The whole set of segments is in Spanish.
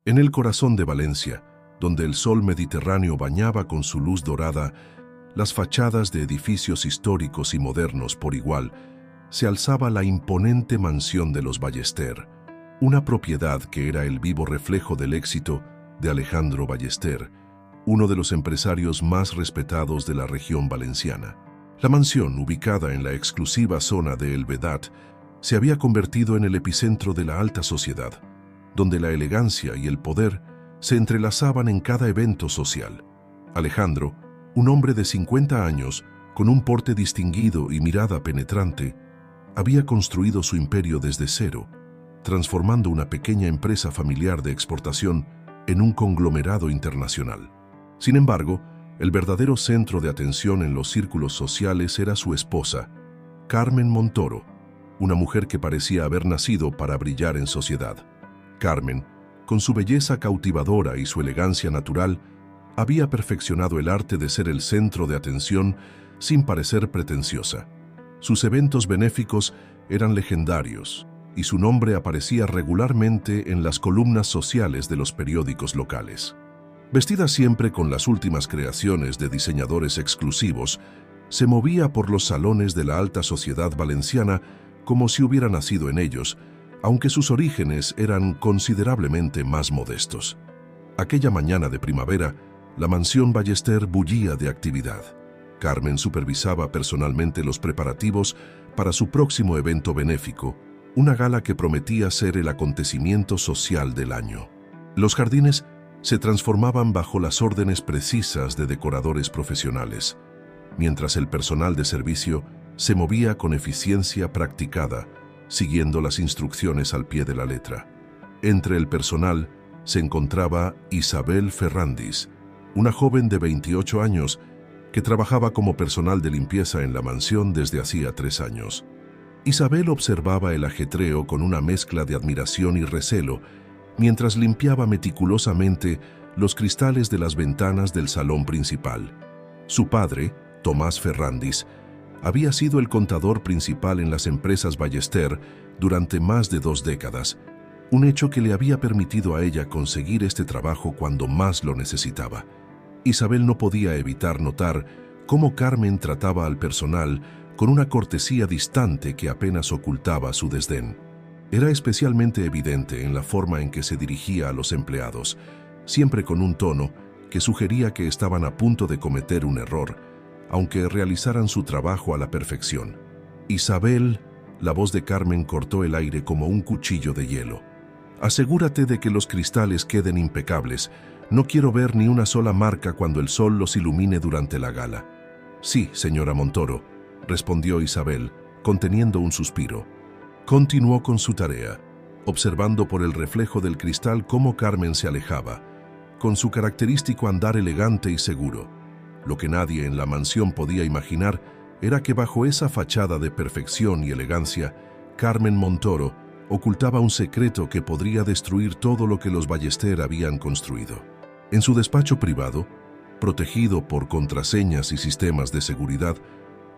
En el corazón de Valencia, donde el sol mediterráneo bañaba con su luz dorada las fachadas de edificios históricos y modernos por igual, se alzaba la imponente mansión de los Ballester, una propiedad que era el vivo reflejo del éxito de Alejandro Ballester, uno de los empresarios más respetados de la región valenciana. La mansión, ubicada en la exclusiva zona de El Vedat, se había convertido en el epicentro de la alta sociedad, donde la elegancia y el poder se entrelazaban en cada evento social. Alejandro, un hombre de 50 años, con un porte distinguido y mirada penetrante, había construido su imperio desde cero, transformando una pequeña empresa familiar de exportación en un conglomerado internacional. Sin embargo, el verdadero centro de atención en los círculos sociales era su esposa, Carmen Montoro, una mujer que parecía haber nacido para brillar en sociedad. Carmen, con su belleza cautivadora y su elegancia natural, había perfeccionado el arte de ser el centro de atención sin parecer pretenciosa. Sus eventos benéficos eran legendarios y su nombre aparecía regularmente en las columnas sociales de los periódicos locales. Vestida siempre con las últimas creaciones de diseñadores exclusivos, se movía por los salones de la alta sociedad valenciana como si hubiera nacido en ellos, aunque sus orígenes eran considerablemente más modestos. Aquella mañana de primavera, la mansión Ballester bullía de actividad. Carmen supervisaba personalmente los preparativos para su próximo evento benéfico, una gala que prometía ser el acontecimiento social del año. Los jardines se transformaban bajo las órdenes precisas de decoradores profesionales, mientras el personal de servicio se movía con eficiencia practicada, siguiendo las instrucciones al pie de la letra. Entre el personal se encontraba Isabel Ferrandis, una joven de 28 años que trabajaba como personal de limpieza en la mansión desde hacía 3 años. Isabel observaba el ajetreo con una mezcla de admiración y recelo, mientras limpiaba meticulosamente los cristales de las ventanas del salón principal. Su padre, Tomás Ferrandis, había sido el contador principal en las empresas Ballester durante más de 2 décadas, un hecho que le había permitido a ella conseguir este trabajo cuando más lo necesitaba. Isabel no podía evitar notar cómo Carmen trataba al personal con una cortesía distante que apenas ocultaba su desdén. Era especialmente evidente en la forma en que se dirigía a los empleados, siempre con un tono que sugería que estaban a punto de cometer un error, aunque realizaran su trabajo a la perfección. Isabel, la voz de Carmen cortó el aire como un cuchillo de hielo. Asegúrate de que los cristales queden impecables. No quiero ver ni una sola marca cuando el sol los ilumine durante la gala. Sí, señora Montoro, respondió Isabel, conteniendo un suspiro. Continuó con su tarea, observando por el reflejo del cristal cómo Carmen se alejaba, con su característico andar elegante y seguro. Lo que nadie en la mansión podía imaginar era que bajo esa fachada de perfección y elegancia, Carmen Montoro ocultaba un secreto que podría destruir todo lo que los Ballester habían construido. En su despacho privado, protegido por contraseñas y sistemas de seguridad,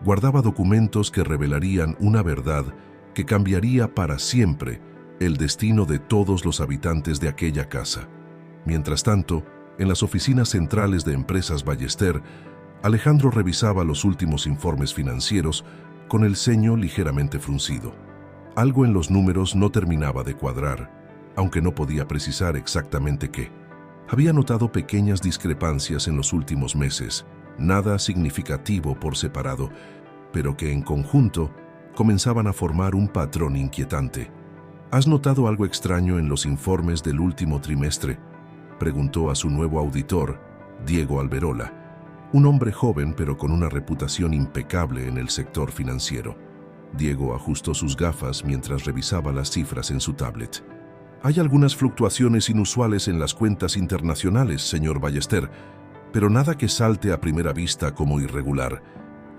guardaba documentos que revelarían una verdad que cambiaría para siempre el destino de todos los habitantes de aquella casa. Mientras tanto, en las oficinas centrales de empresas Ballester, Alejandro revisaba los últimos informes financieros con el ceño ligeramente fruncido. Algo en los números no terminaba de cuadrar, aunque no podía precisar exactamente qué. Había notado pequeñas discrepancias en los últimos meses, nada significativo por separado, pero que en conjunto comenzaban a formar un patrón inquietante. ¿Has notado algo extraño en los informes del último trimestre?, preguntó a su nuevo auditor, Diego Alberola, un hombre joven pero con una reputación impecable en el sector financiero. Diego ajustó sus gafas mientras revisaba las cifras en su tablet. Hay algunas fluctuaciones inusuales en las cuentas internacionales, señor Ballester, pero nada que salte a primera vista como irregular.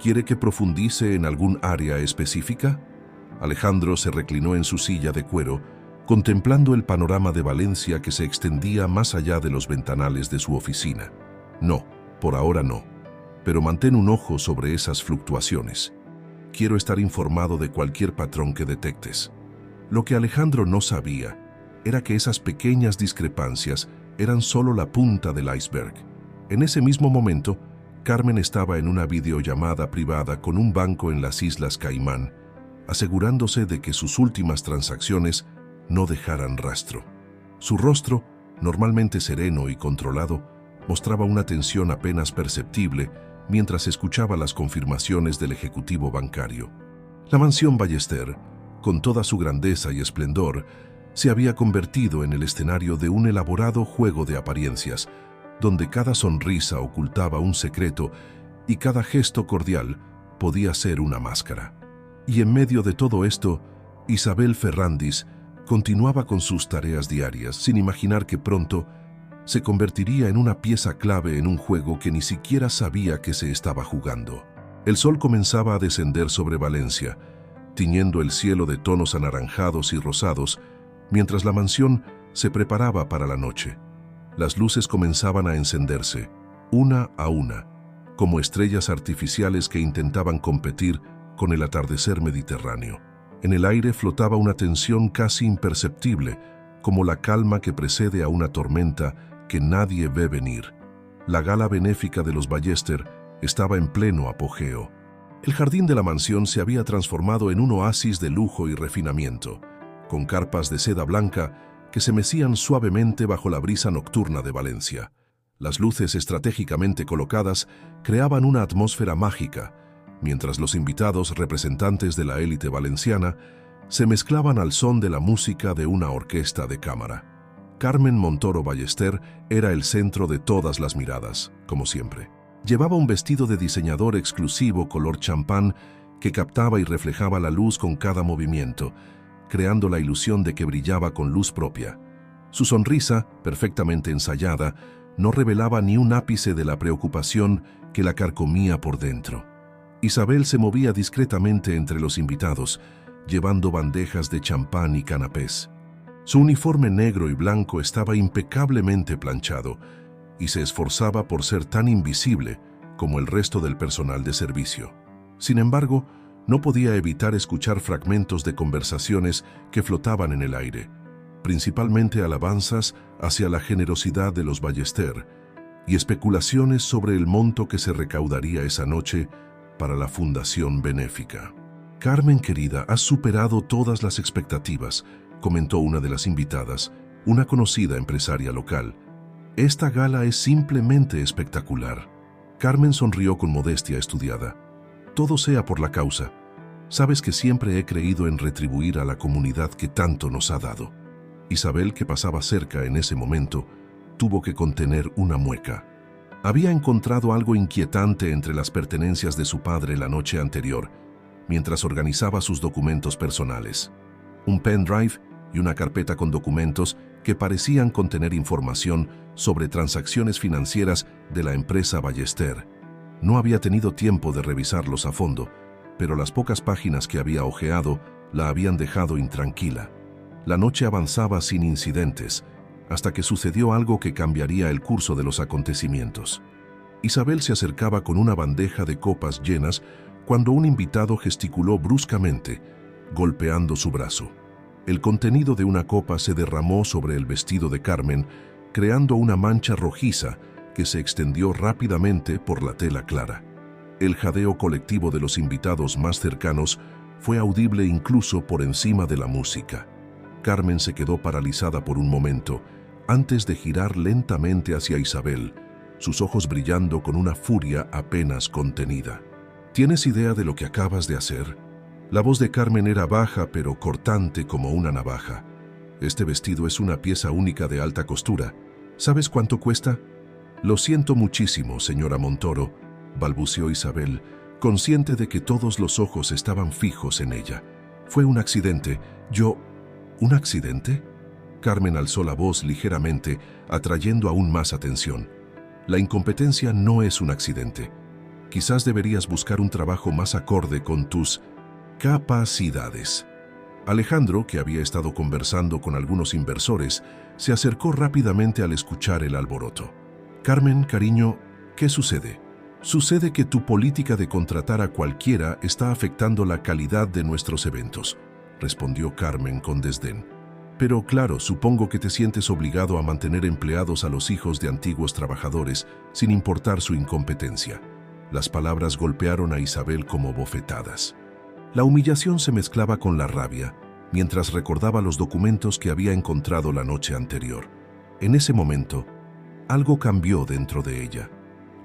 ¿Quiere que profundice en algún área específica? Alejandro se reclinó en su silla de cuero, contemplando el panorama de Valencia que se extendía más allá de los ventanales de su oficina. No, por ahora no, pero mantén un ojo sobre esas fluctuaciones. Quiero estar informado de cualquier patrón que detectes. Lo que Alejandro no sabía era que esas pequeñas discrepancias eran solo la punta del iceberg. En ese mismo momento, Carmen estaba en una videollamada privada con un banco en las Islas Caimán, asegurándose de que sus últimas transacciones no dejaran rastro. Su rostro, normalmente sereno y controlado, mostraba una tensión apenas perceptible mientras escuchaba las confirmaciones del ejecutivo bancario. La mansión Ballester, con toda su grandeza y esplendor, se había convertido en el escenario de un elaborado juego de apariencias, donde cada sonrisa ocultaba un secreto y cada gesto cordial podía ser una máscara. Y en medio de todo esto, Isabel Ferrandis continuaba con sus tareas diarias, sin imaginar que pronto se convertiría en una pieza clave en un juego que ni siquiera sabía que se estaba jugando. El sol comenzaba a descender sobre Valencia, tiñendo el cielo de tonos anaranjados y rosados, mientras la mansión se preparaba para la noche. Las luces comenzaban a encenderse, una a una, como estrellas artificiales que intentaban competir con el atardecer mediterráneo. En el aire flotaba una tensión casi imperceptible, como la calma que precede a una tormenta que nadie ve venir. La gala benéfica de los Ballester estaba en pleno apogeo. El jardín de la mansión se había transformado en un oasis de lujo y refinamiento, con carpas de seda blanca que se mecían suavemente bajo la brisa nocturna de Valencia. Las luces estratégicamente colocadas creaban una atmósfera mágica, mientras los invitados representantes de la élite valenciana se mezclaban al son de la música de una orquesta de cámara. Carmen Montoro Ballester era el centro de todas las miradas, como siempre. Llevaba un vestido de diseñador exclusivo color champán que captaba y reflejaba la luz con cada movimiento, creando la ilusión de que brillaba con luz propia. Su sonrisa, perfectamente ensayada, no revelaba ni un ápice de la preocupación que la carcomía por dentro. Isabel se movía discretamente entre los invitados, llevando bandejas de champán y canapés. Su uniforme negro y blanco estaba impecablemente planchado y se esforzaba por ser tan invisible como el resto del personal de servicio. Sin embargo, no podía evitar escuchar fragmentos de conversaciones que flotaban en el aire, principalmente alabanzas hacia la generosidad de los Ballester y especulaciones sobre el monto que se recaudaría esa noche para la fundación benéfica. «Carmen, querida, has superado todas las expectativas», comentó una de las invitadas, una conocida empresaria local. «Esta gala es simplemente espectacular». Carmen sonrió con modestia estudiada. «Todo sea por la causa. Sabes que siempre he creído en retribuir a la comunidad que tanto nos ha dado». Isabel, que pasaba cerca en ese momento, tuvo que contener una mueca. Había encontrado algo inquietante entre las pertenencias de su padre la noche anterior, mientras organizaba sus documentos personales. Un pendrive y una carpeta con documentos que parecían contener información sobre transacciones financieras de la empresa Ballester. No había tenido tiempo de revisarlos a fondo, pero las pocas páginas que había hojeado la habían dejado intranquila. La noche avanzaba sin incidentes, hasta que sucedió algo que cambiaría el curso de los acontecimientos. Isabel se acercaba con una bandeja de copas llenas cuando un invitado gesticuló bruscamente, golpeando su brazo. El contenido de una copa se derramó sobre el vestido de Carmen, creando una mancha rojiza que se extendió rápidamente por la tela clara. El jadeo colectivo de los invitados más cercanos fue audible incluso por encima de la música. Carmen se quedó paralizada por un momento, antes de girar lentamente hacia Isabel, sus ojos brillando con una furia apenas contenida. «¿Tienes idea de lo que acabas de hacer?». La voz de Carmen era baja pero cortante como una navaja. «Este vestido es una pieza única de alta costura. ¿Sabes cuánto cuesta?». «Lo siento muchísimo, señora Montoro», balbuceó Isabel, consciente de que todos los ojos estaban fijos en ella. «Fue un accidente. ¿Un accidente?». Carmen alzó la voz ligeramente, atrayendo aún más atención. «La incompetencia no es un accidente. Quizás deberías buscar un trabajo más acorde con tus capacidades». Alejandro, que había estado conversando con algunos inversores, se acercó rápidamente al escuchar el alboroto. «Carmen, cariño, ¿qué sucede?». «Sucede que tu política de contratar a cualquiera está afectando la calidad de nuestros eventos», respondió Carmen con desdén. Pero claro, supongo que te sientes obligado a mantener empleados a los hijos de antiguos trabajadores, sin importar su incompetencia. Las palabras golpearon a Isabel como bofetadas. La humillación se mezclaba con la rabia, mientras recordaba los documentos que había encontrado la noche anterior. En ese momento, algo cambió dentro de ella.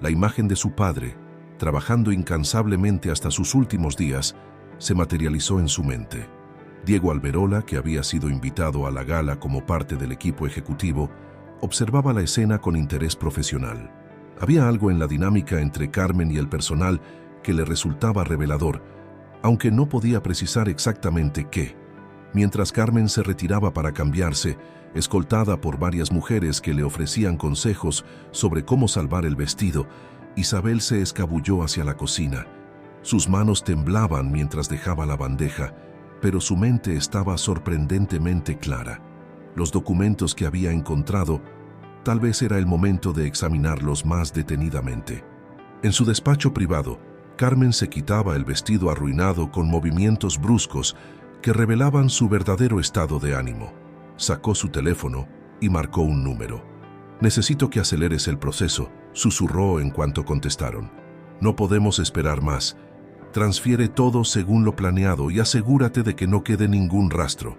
La imagen de su padre, trabajando incansablemente hasta sus últimos días, se materializó en su mente. Diego Alberola, que había sido invitado a la gala como parte del equipo ejecutivo, observaba la escena con interés profesional. Había algo en la dinámica entre Carmen y el personal que le resultaba revelador, aunque no podía precisar exactamente qué. Mientras Carmen se retiraba para cambiarse, escoltada por varias mujeres que le ofrecían consejos sobre cómo salvar el vestido, Isabel se escabulló hacia la cocina. Sus manos temblaban mientras dejaba la bandeja, pero su mente estaba sorprendentemente clara. Los documentos que había encontrado, tal vez era el momento de examinarlos más detenidamente. En su despacho privado, Carmen se quitaba el vestido arruinado con movimientos bruscos que revelaban su verdadero estado de ánimo. Sacó su teléfono y marcó un número. «Necesito que aceleres el proceso», susurró en cuanto contestaron. «No podemos esperar más. Transfiere todo según lo planeado y asegúrate de que no quede ningún rastro».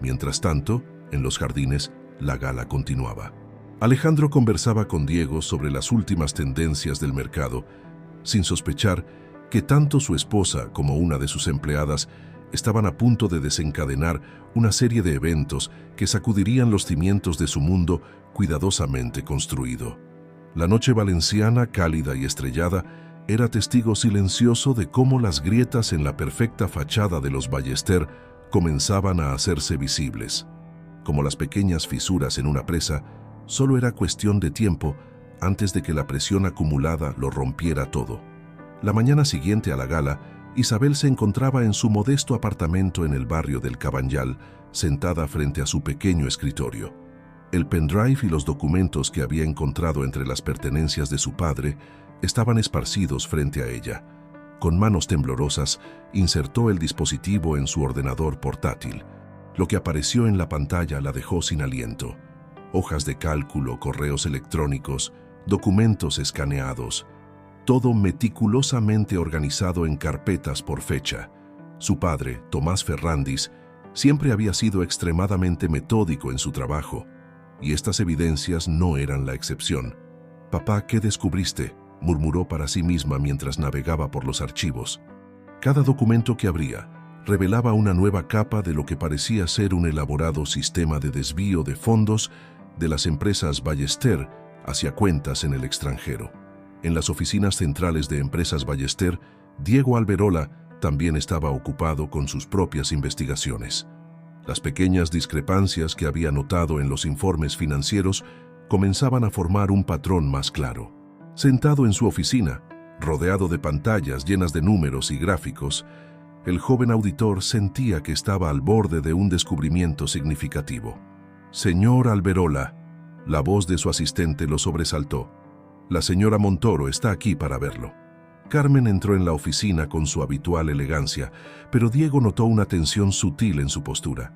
Mientras tanto, en los jardines, la gala continuaba. Alejandro conversaba con Diego sobre las últimas tendencias del mercado, sin sospechar que tanto su esposa como una de sus empleadas estaban a punto de desencadenar una serie de eventos que sacudirían los cimientos de su mundo cuidadosamente construido. La noche valenciana, cálida y estrellada, era testigo silencioso de cómo las grietas en la perfecta fachada de los Ballester comenzaban a hacerse visibles. Como las pequeñas fisuras en una presa, solo era cuestión de tiempo antes de que la presión acumulada lo rompiera todo. La mañana siguiente a la gala, Isabel se encontraba en su modesto apartamento en el barrio del Cabanyal, sentada frente a su pequeño escritorio. El pendrive y los documentos que había encontrado entre las pertenencias de su padre estaban esparcidos frente a ella. Con manos temblorosas, insertó el dispositivo en su ordenador portátil. Lo que apareció en la pantalla la dejó sin aliento. Hojas de cálculo, correos electrónicos, documentos escaneados, todo meticulosamente organizado en carpetas por fecha. Su padre, Tomás Ferrandis, siempre había sido extremadamente metódico en su trabajo, y estas evidencias no eran la excepción. «Papá, ¿qué descubriste?», murmuró para sí misma mientras navegaba por los archivos. Cada documento que abría revelaba una nueva capa de lo que parecía ser un elaborado sistema de desvío de fondos de las empresas Ballester hacia cuentas en el extranjero. En las oficinas centrales de Empresas Ballester, Diego Alberola también estaba ocupado con sus propias investigaciones. Las pequeñas discrepancias que había notado en los informes financieros comenzaban a formar un patrón más claro. Sentado en su oficina, rodeado de pantallas llenas de números y gráficos, el joven auditor sentía que estaba al borde de un descubrimiento significativo. «Señor Alberola», la voz de su asistente lo sobresaltó. «La señora Montoro está aquí para verlo». Carmen entró en la oficina con su habitual elegancia, pero Diego notó una tensión sutil en su postura.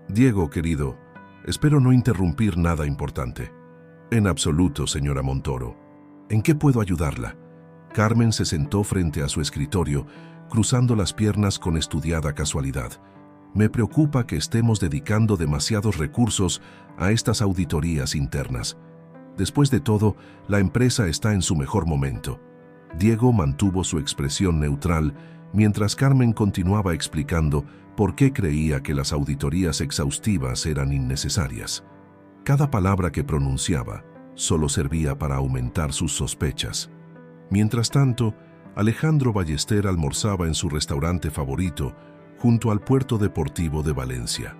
«Diego, querido, espero no interrumpir nada importante». «En absoluto, señora Montoro. ¿En qué puedo ayudarla?». Carmen se sentó frente a su escritorio, cruzando las piernas con estudiada casualidad. «Me preocupa que estemos dedicando demasiados recursos a estas auditorías internas. Después de todo, la empresa está en su mejor momento». Diego mantuvo su expresión neutral mientras Carmen continuaba explicando por qué creía que las auditorías exhaustivas eran innecesarias. Cada palabra que pronunciaba solo servía para aumentar sus sospechas. Mientras tanto, Alejandro Ballester almorzaba en su restaurante favorito junto al puerto deportivo de Valencia.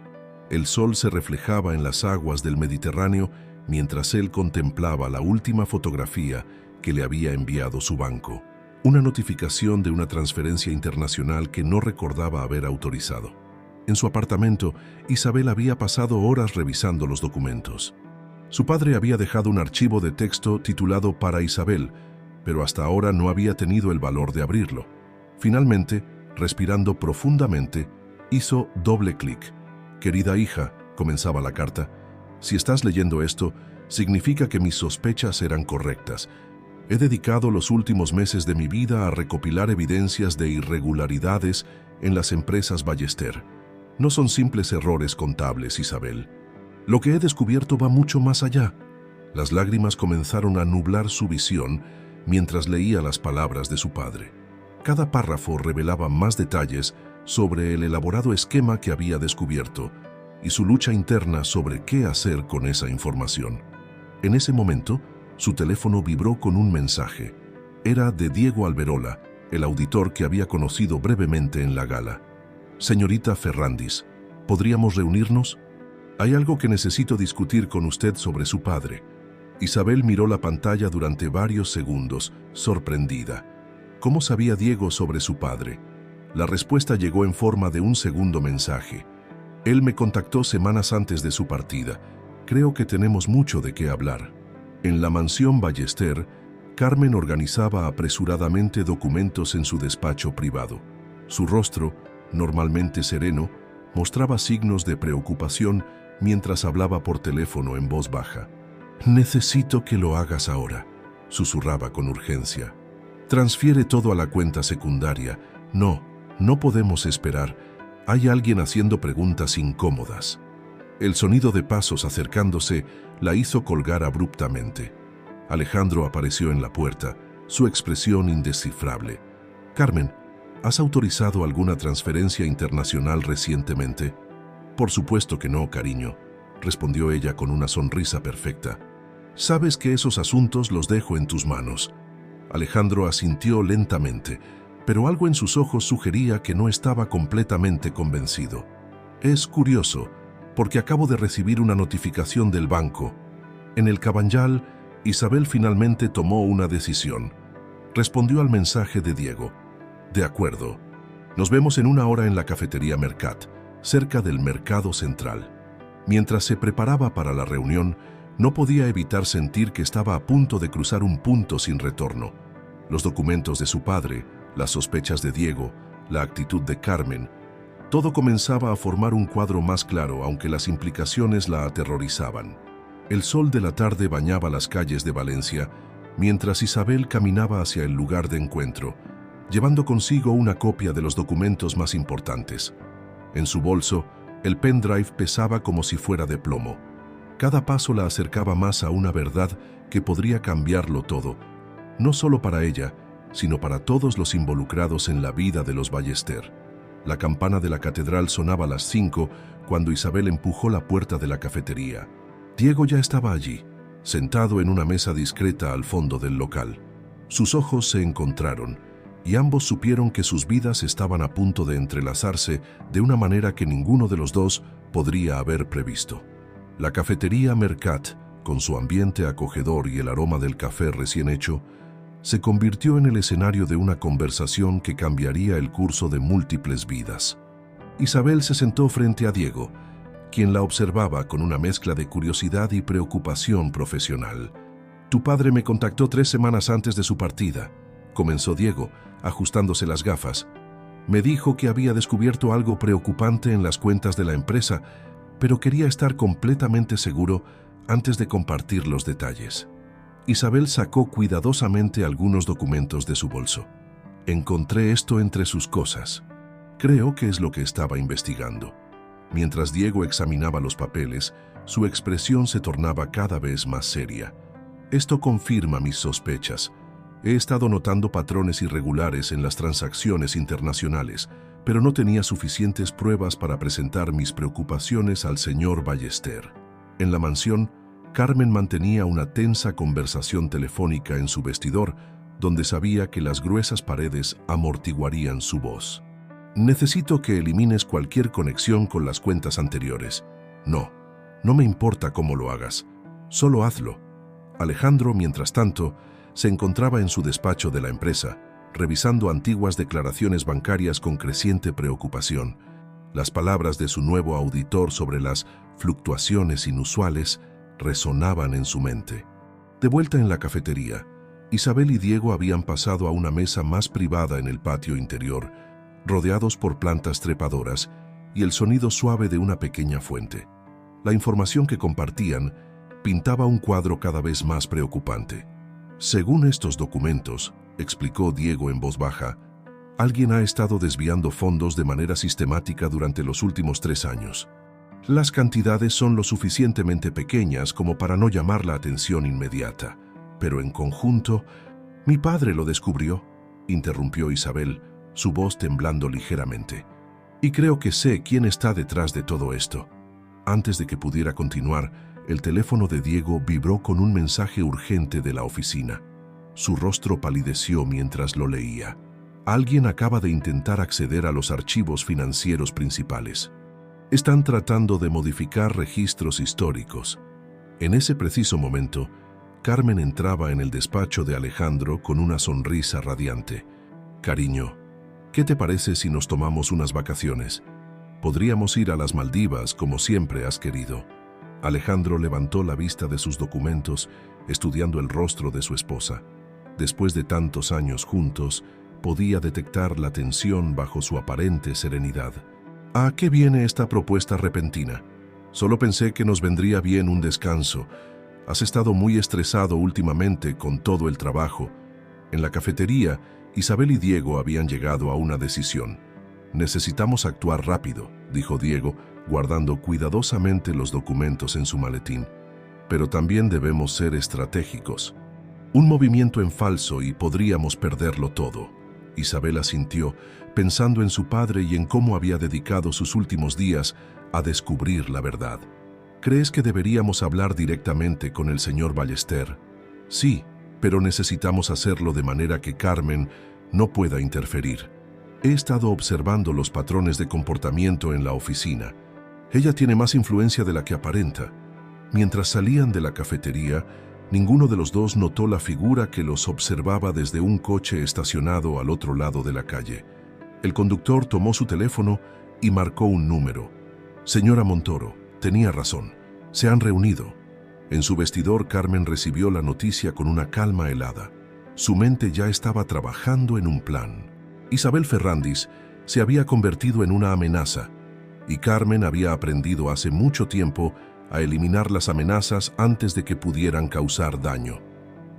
El sol se reflejaba en las aguas del Mediterráneo mientras él contemplaba la última fotografía que le había enviado su banco, una notificación de una transferencia internacional que no recordaba haber autorizado. En su apartamento, Isabel había pasado horas revisando los documentos. Su padre había dejado un archivo de texto titulado «Para Isabel», pero hasta ahora no había tenido el valor de abrirlo. Finalmente, respirando profundamente, hizo doble clic. «Querida hija», comenzaba la carta. Si estás leyendo esto, significa que mis sospechas eran correctas. He dedicado los últimos meses de mi vida a recopilar evidencias de irregularidades en las empresas Ballester. No son simples errores contables, Isabel. Lo que he descubierto va mucho más allá. Las lágrimas comenzaron a nublar su visión mientras leía las palabras de su padre. Cada párrafo revelaba más detalles sobre el elaborado esquema que había descubierto y su lucha interna sobre qué hacer con esa información. En ese momento, su teléfono vibró con un mensaje. Era de Diego Alberola, el auditor que había conocido brevemente en la gala. «Señorita Ferrandis, ¿podríamos reunirnos? Hay algo que necesito discutir con usted sobre su padre». Isabel miró la pantalla durante varios segundos, sorprendida. ¿Cómo sabía Diego sobre su padre? La respuesta llegó en forma de un segundo mensaje. Él me contactó semanas antes de su partida. Creo que tenemos mucho de qué hablar. En la mansión Ballester, Carmen organizaba apresuradamente documentos en su despacho privado. Su rostro, normalmente sereno, mostraba signos de preocupación mientras hablaba por teléfono en voz baja. «Necesito que lo hagas ahora», susurraba con urgencia. «Transfiere todo a la cuenta secundaria. No podemos esperar. Hay alguien haciendo preguntas incómodas». El sonido de pasos acercándose la hizo colgar abruptamente. Alejandro apareció en la puerta, su expresión indescifrable. «Carmen, ¿has autorizado alguna transferencia internacional recientemente?» «Por supuesto que no, cariño», respondió ella con una sonrisa perfecta. «Sabes que esos asuntos los dejo en tus manos». Alejandro asintió lentamente, pero algo en sus ojos sugería que no estaba completamente convencido. «Es curioso, porque acabo de recibir una notificación del banco». En el Cabanyal, Isabel finalmente tomó una decisión. Respondió al mensaje de Diego. «De acuerdo. Nos vemos en 1 hora en la cafetería Mercat, cerca del Mercado Central». Mientras se preparaba para la reunión, no podía evitar sentir que estaba a punto de cruzar un punto sin retorno. Los documentos de su padre, las sospechas de Diego, la actitud de Carmen, todo comenzaba a formar un cuadro más claro, aunque las implicaciones la aterrorizaban. El sol de la tarde bañaba las calles de Valencia, mientras Isabel caminaba hacia el lugar de encuentro, llevando consigo una copia de los documentos más importantes. En su bolso, el pendrive pesaba como si fuera de plomo. Cada paso la acercaba más a una verdad que podría cambiarlo todo, no solo para ella, sino para todos los involucrados en la vida de los Ballester. La campana de la catedral sonaba a las 5 cuando Isabel empujó la puerta de la cafetería. Diego ya estaba allí, sentado en una mesa discreta al fondo del local. Sus ojos se encontraron, y ambos supieron que sus vidas estaban a punto de entrelazarse de una manera que ninguno de los dos podría haber previsto. La cafetería Mercat, con su ambiente acogedor y el aroma del café recién hecho, se convirtió en el escenario de una conversación que cambiaría el curso de múltiples vidas. Isabel se sentó frente a Diego, quien la observaba con una mezcla de curiosidad y preocupación profesional. «Tu padre me contactó 3 semanas antes de su partida», comenzó Diego, ajustándose las gafas. «Me dijo que había descubierto algo preocupante en las cuentas de la empresa, pero quería estar completamente seguro antes de compartir los detalles». Isabel sacó cuidadosamente algunos documentos de su bolso. «Encontré esto entre sus cosas. Creo que es lo que estaba investigando». Mientras Diego examinaba los papeles, su expresión se tornaba cada vez más seria. «Esto confirma mis sospechas. He estado notando patrones irregulares en las transacciones internacionales, pero no tenía suficientes pruebas para presentar mis preocupaciones al señor Ballester». En la mansión, Carmen mantenía una tensa conversación telefónica en su vestidor, donde sabía que las gruesas paredes amortiguarían su voz. «Necesito que elimines cualquier conexión con las cuentas anteriores». No me importa cómo lo hagas. Solo hazlo». Alejandro, mientras tanto, se encontraba en su despacho de la empresa, revisando antiguas declaraciones bancarias con creciente preocupación. Las palabras de su nuevo auditor sobre las fluctuaciones inusuales resonaban en su mente. De vuelta en la cafetería, Isabel y Diego habían pasado a una mesa más privada en el patio interior, rodeados por plantas trepadoras y el sonido suave de una pequeña fuente. La información que compartían pintaba un cuadro cada vez más preocupante. Según estos documentos, explicó Diego en voz baja, alguien ha estado desviando fondos de manera sistemática durante los últimos 3 años. Las cantidades son lo suficientemente pequeñas como para no llamar la atención inmediata, pero en conjunto, mi padre lo descubrió, interrumpió Isabel, su voz temblando ligeramente. Y creo que sé quién está detrás de todo esto. Antes de que pudiera continuar, el teléfono de Diego vibró con un mensaje urgente de la oficina. Su rostro palideció mientras lo leía. Alguien acaba de intentar acceder a los archivos financieros principales. Están tratando de modificar registros históricos. En ese preciso momento, Carmen entraba en el despacho de Alejandro con una sonrisa radiante. Cariño, ¿qué te parece si nos tomamos unas vacaciones? Podríamos ir a las Maldivas como siempre has querido. Alejandro levantó la vista de sus documentos, estudiando el rostro de su esposa. Después de tantos años juntos, podía detectar la tensión bajo su aparente serenidad. ¿A qué viene esta propuesta repentina? Solo pensé que nos vendría bien un descanso. Has estado muy estresado últimamente con todo el trabajo. En la cafetería, Isabel y Diego habían llegado a una decisión. Necesitamos actuar rápido, dijo Diego, guardando cuidadosamente los documentos en su maletín. Pero también debemos ser estratégicos. Un movimiento en falso y podríamos perderlo todo. Isabel asintió, pensando en su padre y en cómo había dedicado sus últimos días a descubrir la verdad. ¿Crees que deberíamos hablar directamente con el señor Ballester? Sí, pero necesitamos hacerlo de manera que Carmen no pueda interferir. He estado observando los patrones de comportamiento en la oficina. Ella tiene más influencia de la que aparenta. Mientras salían de la cafetería, ninguno de los dos notó la figura que los observaba desde un coche estacionado al otro lado de la calle. El conductor tomó su teléfono y marcó un número. Señora Montoro, tenía razón. Se han reunido. En su vestidor, Carmen recibió la noticia con una calma helada. Su mente ya estaba trabajando en un plan. Isabel Ferrandis se había convertido en una amenaza, y Carmen había aprendido hace mucho tiempo a eliminar las amenazas antes de que pudieran causar daño.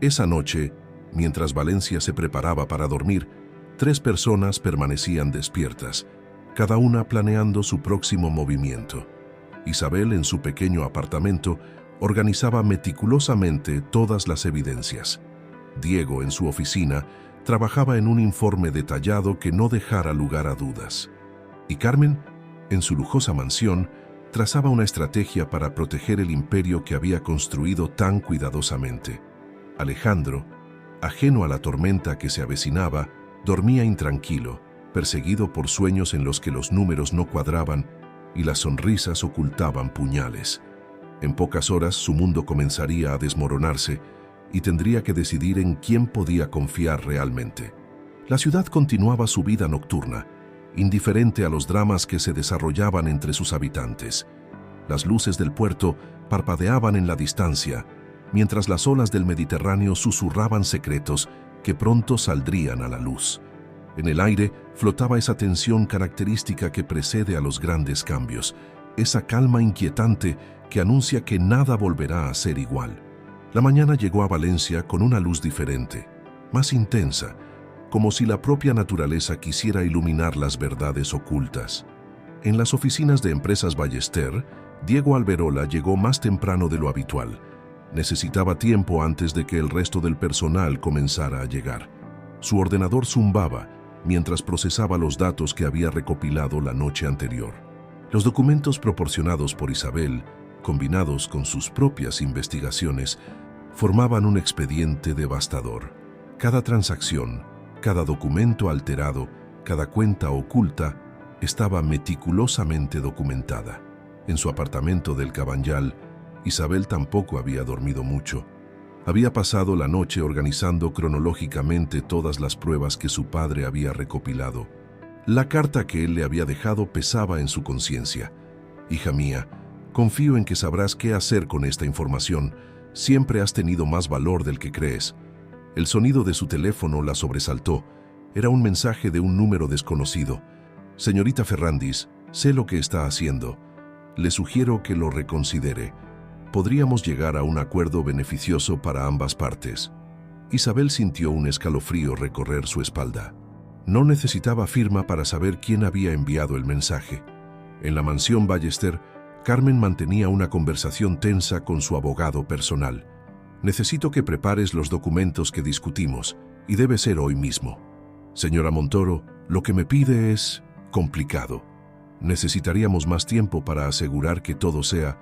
Esa noche, mientras Valencia se preparaba para dormir, 3 personas permanecían despiertas, cada una planeando su próximo movimiento. Isabel, en su pequeño apartamento, organizaba meticulosamente todas las evidencias. Diego, en su oficina, trabajaba en un informe detallado que no dejara lugar a dudas. Y Carmen, en su lujosa mansión, trazaba una estrategia para proteger el imperio que había construido tan cuidadosamente. Alejandro, ajeno a la tormenta que se avecinaba, dormía intranquilo, perseguido por sueños en los que los números no cuadraban y las sonrisas ocultaban puñales. En pocas horas su mundo comenzaría a desmoronarse y tendría que decidir en quién podía confiar realmente. La ciudad continuaba su vida nocturna, indiferente a los dramas que se desarrollaban entre sus habitantes. Las luces del puerto parpadeaban en la distancia, mientras las olas del Mediterráneo susurraban secretos que pronto saldrían a la luz. En el aire flotaba esa tensión característica que precede a los grandes cambios, esa calma inquietante que anuncia que nada volverá a ser igual. La mañana llegó a Valencia con una luz diferente, más intensa, como si la propia naturaleza quisiera iluminar las verdades ocultas. En las oficinas de Empresas Ballester, Diego Alberola llegó más temprano de lo habitual. Necesitaba tiempo antes de que el resto del personal comenzara a llegar. Su ordenador zumbaba mientras procesaba los datos que había recopilado la noche anterior. Los documentos proporcionados por Isabel, combinados con sus propias investigaciones, formaban un expediente devastador. Cada transacción, cada documento alterado, cada cuenta oculta, estaba meticulosamente documentada. En su apartamento del Cabanyal, Isabel tampoco había dormido mucho. Había pasado la noche organizando cronológicamente todas las pruebas que su padre había recopilado. La carta que él le había dejado pesaba en su conciencia. Hija mía, confío en que sabrás qué hacer con esta información. Siempre has tenido más valor del que crees. El sonido de su teléfono la sobresaltó. Era un mensaje de un número desconocido. Señorita Ferrandis, sé lo que está haciendo. Le sugiero que lo reconsidere. Podríamos llegar a un acuerdo beneficioso para ambas partes. Isabel sintió un escalofrío recorrer su espalda. No necesitaba firma para saber quién había enviado el mensaje. En la mansión Ballester, Carmen mantenía una conversación tensa con su abogado personal. Necesito que prepares los documentos que discutimos, y debe ser hoy mismo. Señora Montoro, lo que me pide es complicado. Necesitaríamos más tiempo para asegurar que todo sea...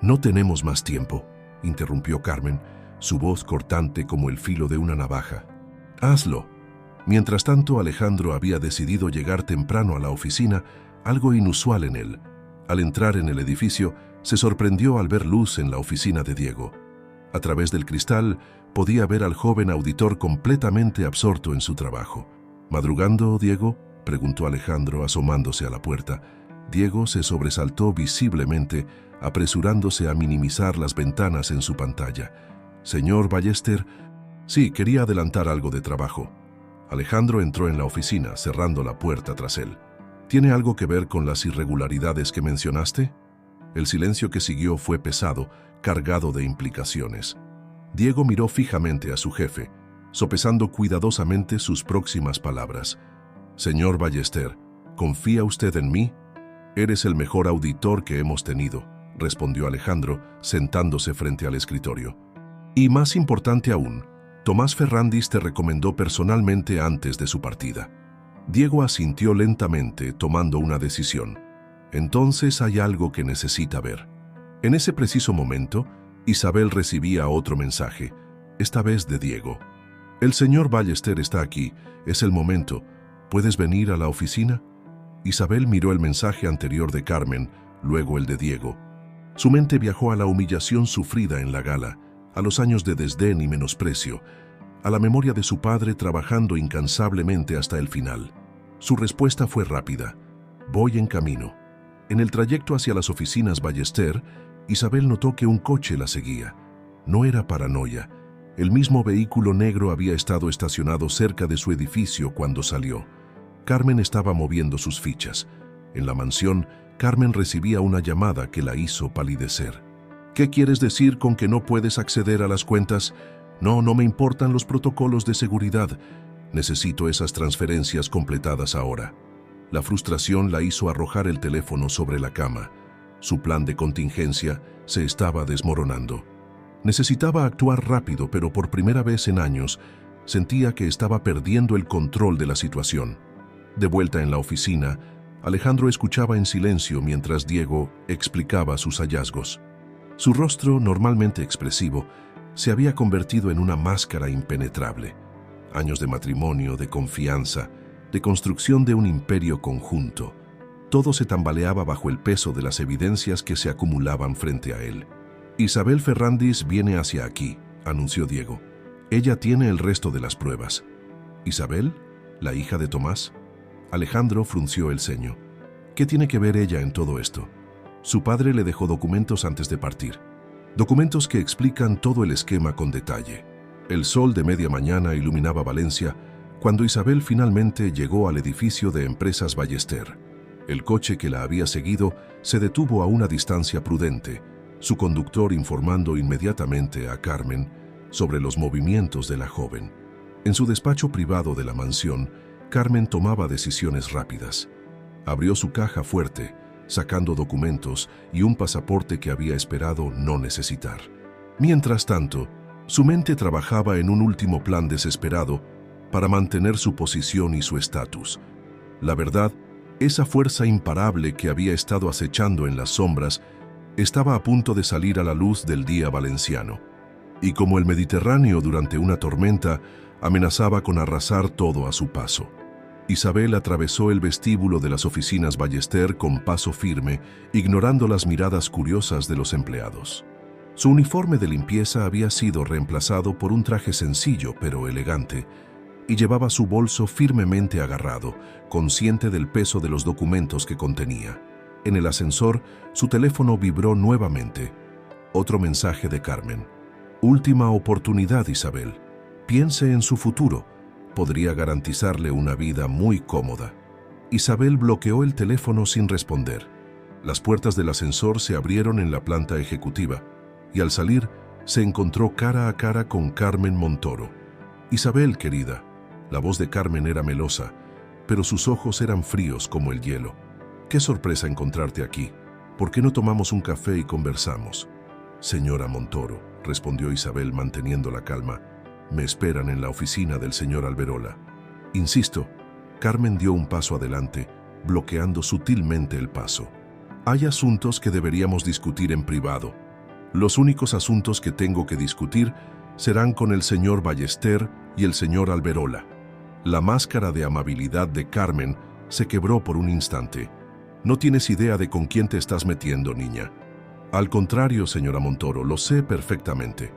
No tenemos más tiempo, interrumpió Carmen, su voz cortante como el filo de una navaja. Hazlo. Mientras tanto, Alejandro había decidido llegar temprano a la oficina, algo inusual en él. Al entrar en el edificio, se sorprendió al ver luz en la oficina de Diego. A través del cristal, podía ver al joven auditor completamente absorto en su trabajo. ¿Madrugando, Diego?, preguntó Alejandro, asomándose a la puerta. Diego se sobresaltó visiblemente, apresurándose a minimizar las ventanas en su pantalla. «Señor Ballester, sí, quería adelantar algo de trabajo». Alejandro entró en la oficina, cerrando la puerta tras él. ¿Tiene algo que ver con las irregularidades que mencionaste? El silencio que siguió fue pesado, cargado de implicaciones. Diego miró fijamente a su jefe, sopesando cuidadosamente sus próximas palabras. «Señor Ballester, ¿confía usted en mí?» «Eres el mejor auditor que hemos tenido», respondió Alejandro, sentándose frente al escritorio. «Y más importante aún, Tomás Ferrandis te recomendó personalmente antes de su partida». Diego asintió lentamente, tomando una decisión. «Entonces hay algo que necesita ver». En ese preciso momento, Isabel recibía otro mensaje, esta vez de Diego. «El señor Ballester está aquí, es el momento. ¿Puedes venir a la oficina?» Isabel miró el mensaje anterior de Carmen, luego el de Diego. Su mente viajó a la humillación sufrida en la gala, a los años de desdén y menosprecio, a la memoria de su padre trabajando incansablemente hasta el final. Su respuesta fue rápida. «Voy en camino». En el trayecto hacia las oficinas Ballester, Isabel notó que un coche la seguía. No era paranoia. El mismo vehículo negro había estado estacionado cerca de su edificio cuando salió. Carmen estaba moviendo sus fichas. En la mansión, Carmen recibía una llamada que la hizo palidecer. «¿Qué quieres decir con que no puedes acceder a las cuentas?» «No me importan los protocolos de seguridad. Necesito esas transferencias completadas ahora». La frustración la hizo arrojar el teléfono sobre la cama. Su plan de contingencia se estaba desmoronando. Necesitaba actuar rápido, pero por primera vez en años sentía que estaba perdiendo el control de la situación. De vuelta en la oficina, Alejandro escuchaba en silencio mientras Diego explicaba sus hallazgos. Su rostro, normalmente expresivo, se había convertido en una máscara impenetrable. Años de matrimonio, de confianza, de construcción de un imperio conjunto. Todo se tambaleaba bajo el peso de las evidencias que se acumulaban frente a él. «Isabel Ferrandis viene hacia aquí», anunció Diego. «Ella tiene el resto de las pruebas». «¿Isabel? ¿La hija de Tomás?» Alejandro frunció el ceño. ¿Qué tiene que ver ella en todo esto? Su padre le dejó documentos antes de partir. Documentos que explican todo el esquema con detalle. El sol de media mañana iluminaba Valencia cuando Isabel finalmente llegó al edificio de Empresas Ballester. El coche que la había seguido se detuvo a una distancia prudente, su conductor informando inmediatamente a Carmen sobre los movimientos de la joven. En su despacho privado de la mansión, Carmen tomaba decisiones rápidas. Abrió su caja fuerte, sacando documentos y un pasaporte que había esperado no necesitar. Mientras tanto, su mente trabajaba en un último plan desesperado para mantener su posición y su estatus. La verdad, esa fuerza imparable que había estado acechando en las sombras estaba a punto de salir a la luz del día valenciano. Y como el Mediterráneo durante una tormenta, amenazaba con arrasar todo a su paso. Isabel atravesó el vestíbulo de las oficinas Ballester con paso firme, ignorando las miradas curiosas de los empleados. Su uniforme de limpieza había sido reemplazado por un traje sencillo pero elegante, y llevaba su bolso firmemente agarrado, consciente del peso de los documentos que contenía. En el ascensor, su teléfono vibró nuevamente. Otro mensaje de Carmen. «Última oportunidad, Isabel. Piense en su futuro. Podría garantizarle una vida muy cómoda». Isabel bloqueó el teléfono sin responder. Las puertas del ascensor se abrieron en la planta ejecutiva y al salir se encontró cara a cara con Carmen Montoro. «Isabel, querida». La voz de Carmen era melosa, pero sus ojos eran fríos como el hielo. «Qué sorpresa encontrarte aquí. ¿Por qué no tomamos un café y conversamos?» «Señora Montoro», respondió Isabel manteniendo la calma, «me esperan en la oficina del señor Alberola». «Insisto». Carmen dio un paso adelante, bloqueando sutilmente el paso. «Hay asuntos que deberíamos discutir en privado. Los únicos asuntos que tengo que discutir serán con el señor Ballester y el señor Alberola». La máscara de amabilidad de Carmen se quebró por un instante. «No tienes idea de con quién te estás metiendo, niña». «Al contrario, señora Montoro, lo sé perfectamente».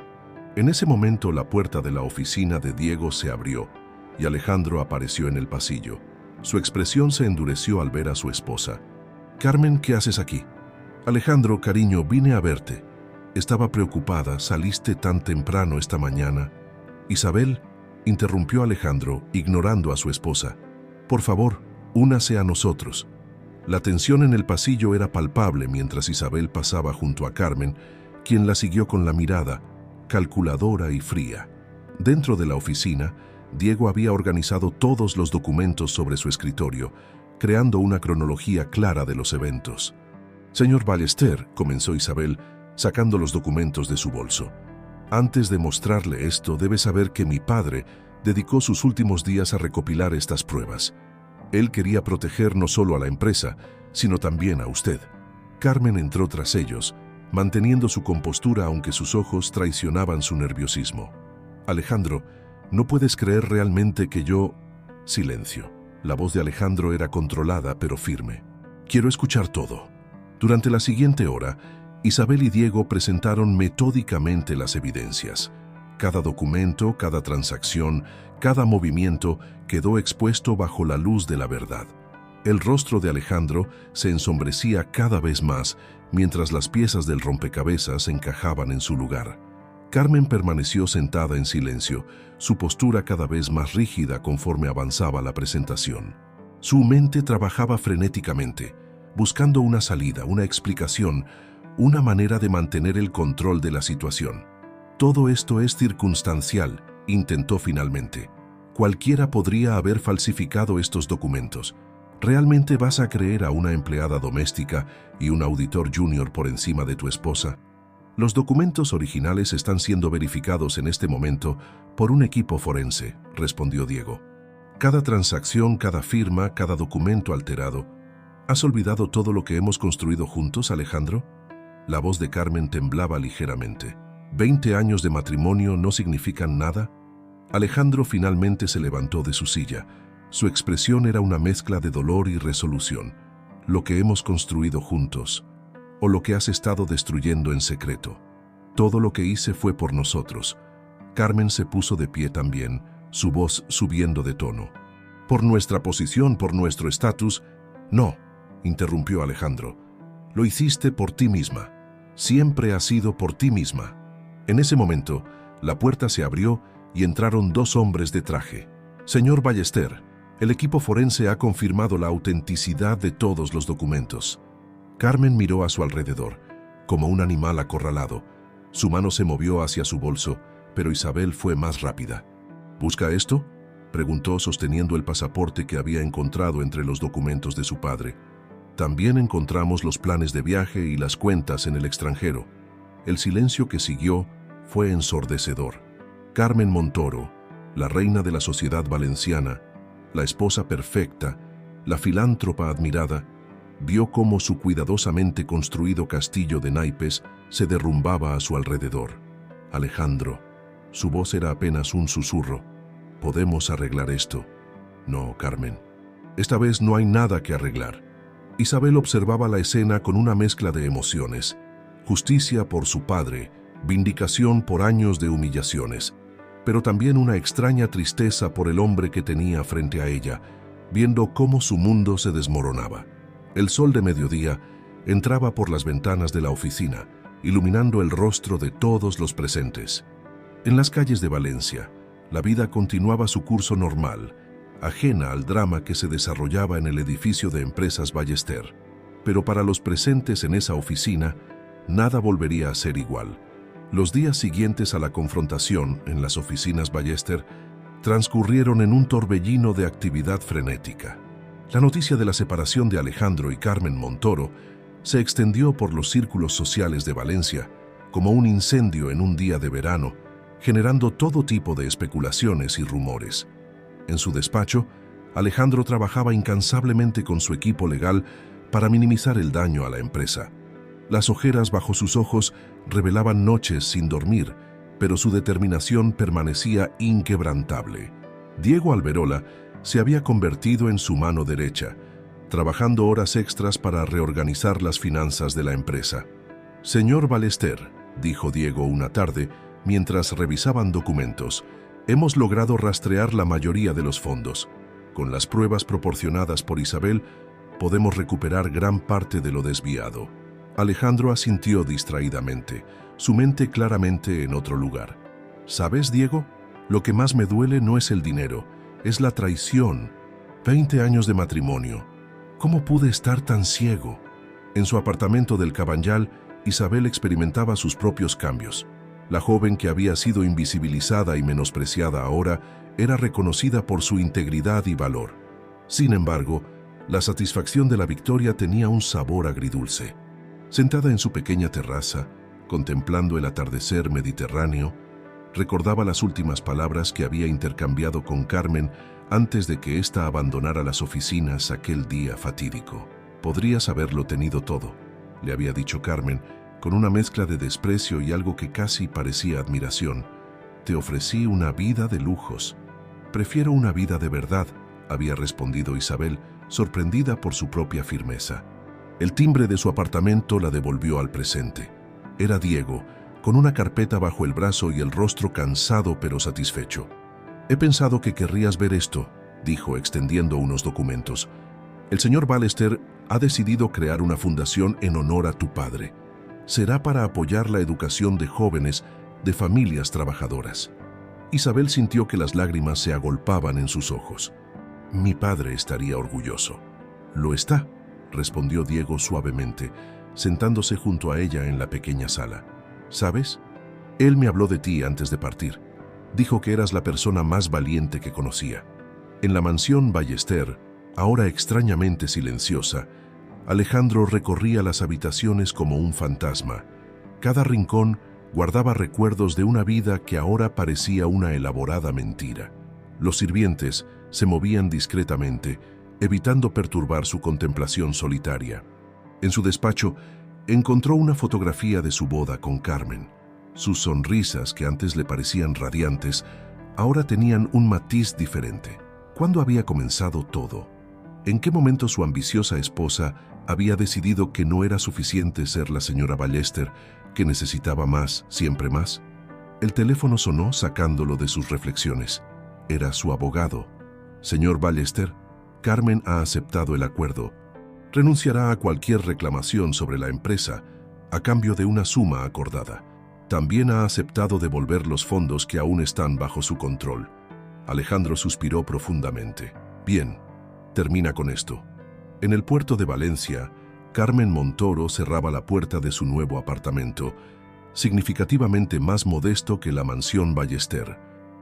En ese momento la puerta de la oficina de Diego se abrió y Alejandro apareció en el pasillo. Su expresión se endureció al ver a su esposa. «Carmen, ¿qué haces aquí?» «Alejandro, cariño, vine a verte. Estaba preocupada, saliste tan temprano esta mañana». «Isabel», interrumpió Alejandro, ignorando a su esposa. «Por favor, únase a nosotros». La tensión en el pasillo era palpable mientras Isabel pasaba junto a Carmen, quien la siguió con la mirada, calculadora y fría. Dentro de la oficina, Diego había organizado todos los documentos sobre su escritorio, creando una cronología clara de los eventos. «Señor Ballester», comenzó Isabel, sacando los documentos de su bolso. «Antes de mostrarle esto, debe saber que mi padre dedicó sus últimos días a recopilar estas pruebas. Él quería proteger no solo a la empresa, sino también a usted». Carmen entró tras ellos, manteniendo su compostura aunque sus ojos traicionaban su nerviosismo. «Alejandro, ¿no puedes creer realmente que yo...?» Silencio. La voz de Alejandro era controlada pero firme. «Quiero escuchar todo». Durante la siguiente hora, Isabel y Diego presentaron metódicamente las evidencias. Cada documento, cada transacción, cada movimiento quedó expuesto bajo la luz de la verdad. El rostro de Alejandro se ensombrecía cada vez más mientras las piezas del rompecabezas encajaban en su lugar. Carmen permaneció sentada en silencio, su postura cada vez más rígida conforme avanzaba la presentación. Su mente trabajaba frenéticamente, buscando una salida, una explicación, una manera de mantener el control de la situación. «Todo esto es circunstancial», intentó finalmente. «Cualquiera podría haber falsificado estos documentos. ¿Realmente vas a creer a una empleada doméstica y un auditor junior por encima de tu esposa?» «Los documentos originales están siendo verificados en este momento por un equipo forense», respondió Diego. «Cada transacción, cada firma, cada documento alterado. ¿Has olvidado todo lo que hemos construido juntos, Alejandro?» La voz de Carmen temblaba ligeramente. ¿20 años de matrimonio no significan nada? Alejandro finalmente se levantó de su silla. Su expresión era una mezcla de dolor y resolución. «Lo que hemos construido juntos, o lo que has estado destruyendo en secreto. Todo lo que hice fue por nosotros». Carmen se puso de pie también, su voz subiendo de tono. «Por nuestra posición, por nuestro estatus». «No», interrumpió Alejandro. «Lo hiciste por ti misma. Siempre ha sido por ti misma». En ese momento, la puerta se abrió y entraron dos hombres de traje. «Señor Ballester, el equipo forense ha confirmado la autenticidad de todos los documentos». Carmen miró a su alrededor, como un animal acorralado. Su mano se movió hacia su bolso, pero Isabel fue más rápida. «¿Busca esto?», preguntó sosteniendo el pasaporte que había encontrado entre los documentos de su padre. «También encontramos los planes de viaje y las cuentas en el extranjero». El silencio que siguió fue ensordecedor. Carmen Montoro, la reina de la sociedad valenciana, la esposa perfecta, la filántropa admirada, vio cómo su cuidadosamente construido castillo de naipes se derrumbaba a su alrededor. «Alejandro», su voz era apenas un susurro, «¿podemos arreglar esto?» «No, Carmen. Esta vez no hay nada que arreglar». Isabel observaba la escena con una mezcla de emociones. Justicia por su padre, vindicación por años de humillaciones, pero también una extraña tristeza por el hombre que tenía frente a ella, viendo cómo su mundo se desmoronaba. El sol de mediodía entraba por las ventanas de la oficina, iluminando el rostro de todos los presentes. En las calles de Valencia, la vida continuaba su curso normal, ajena al drama que se desarrollaba en el edificio de Empresas Ballester. pero para los presentes en esa oficina, nada volvería a ser igual. Los días siguientes a la confrontación en las oficinas Ballester transcurrieron en un torbellino de actividad frenética. La noticia de la separación de Alejandro y Carmen Montoro se extendió por los círculos sociales de Valencia como un incendio en un día de verano, generando todo tipo de especulaciones y rumores. En su despacho, Alejandro trabajaba incansablemente con su equipo legal para minimizar el daño a la empresa. Las ojeras bajo sus ojos revelaban noches sin dormir, pero su determinación permanecía inquebrantable. Diego Alberola se había convertido en su mano derecha, trabajando horas extras para reorganizar las finanzas de la empresa. «Señor Ballester», dijo Diego una tarde, mientras revisaban documentos, «hemos logrado rastrear la mayoría de los fondos. Con las pruebas proporcionadas por Isabel, podemos recuperar gran parte de lo desviado». Alejandro asintió distraídamente, su mente claramente en otro lugar. «¿Sabes, Diego? Lo que más me duele no es el dinero, es la traición. 20 años de matrimonio. ¿Cómo pude estar tan ciego?» En su apartamento del Cabanyal, Isabel experimentaba sus propios cambios. La joven que había sido invisibilizada y menospreciada ahora era reconocida por su integridad y valor. Sin embargo, la satisfacción de la victoria tenía un sabor agridulce. Sentada en su pequeña terraza, contemplando el atardecer mediterráneo, recordaba las últimas palabras que había intercambiado con Carmen antes de que ésta abandonara las oficinas aquel día fatídico. «Podrías haberlo tenido todo», le había dicho Carmen, con una mezcla de desprecio y algo que casi parecía admiración. «Te ofrecí una vida de lujos». «Prefiero una vida de verdad», había respondido Isabel, sorprendida por su propia firmeza. El timbre de su apartamento la devolvió al presente. Era Diego, con una carpeta bajo el brazo y el rostro cansado pero satisfecho. «He pensado que querrías ver esto», dijo, extendiendo unos documentos. «El señor Ballester ha decidido crear una fundación en honor a tu padre. Será para apoyar la educación de jóvenes de familias trabajadoras». Isabel sintió que las lágrimas se agolpaban en sus ojos. «Mi padre estaría orgulloso». «Lo está», respondió Diego suavemente, sentándose junto a ella en la pequeña sala. «¿Sabes? Él me habló de ti antes de partir. Dijo que eras la persona más valiente que conocía». En la mansión Ballester, ahora extrañamente silenciosa, Alejandro recorría las habitaciones como un fantasma. Cada rincón guardaba recuerdos de una vida que ahora parecía una elaborada mentira. Los sirvientes se movían discretamente, evitando perturbar su contemplación solitaria. En su despacho, encontró una fotografía de su boda con Carmen. Sus sonrisas, que antes le parecían radiantes, ahora tenían un matiz diferente. ¿Cuándo había comenzado todo? ¿En qué momento su ambiciosa esposa había decidido que no era suficiente ser la señora Ballester, que necesitaba más, siempre más? El teléfono sonó sacándolo de sus reflexiones. Era su abogado. «Señor Ballester, Carmen ha aceptado el acuerdo. Renunciará a cualquier reclamación sobre la empresa a cambio de una suma acordada. También ha aceptado devolver los fondos que aún están bajo su control». Alejandro suspiró profundamente. «Bien, termina con esto». En el puerto de Valencia, Carmen Montoro cerraba la puerta de su nuevo apartamento, significativamente más modesto que la mansión Ballester.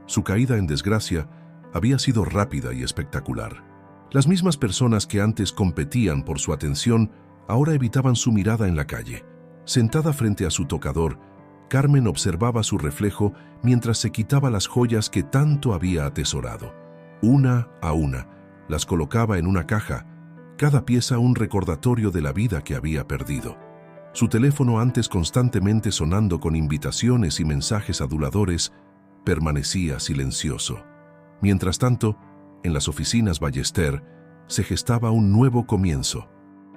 Su caída en desgracia había sido rápida y espectacular. Las mismas personas que antes competían por su atención ahora evitaban su mirada en la calle. Sentada frente a su tocador, Carmen observaba su reflejo mientras se quitaba las joyas que tanto había atesorado. Una a una, las colocaba en una caja, cada pieza un recordatorio de la vida que había perdido. Su teléfono, antes constantemente sonando con invitaciones y mensajes aduladores, permanecía silencioso. Mientras tanto, en las oficinas Ballester se gestaba un nuevo comienzo.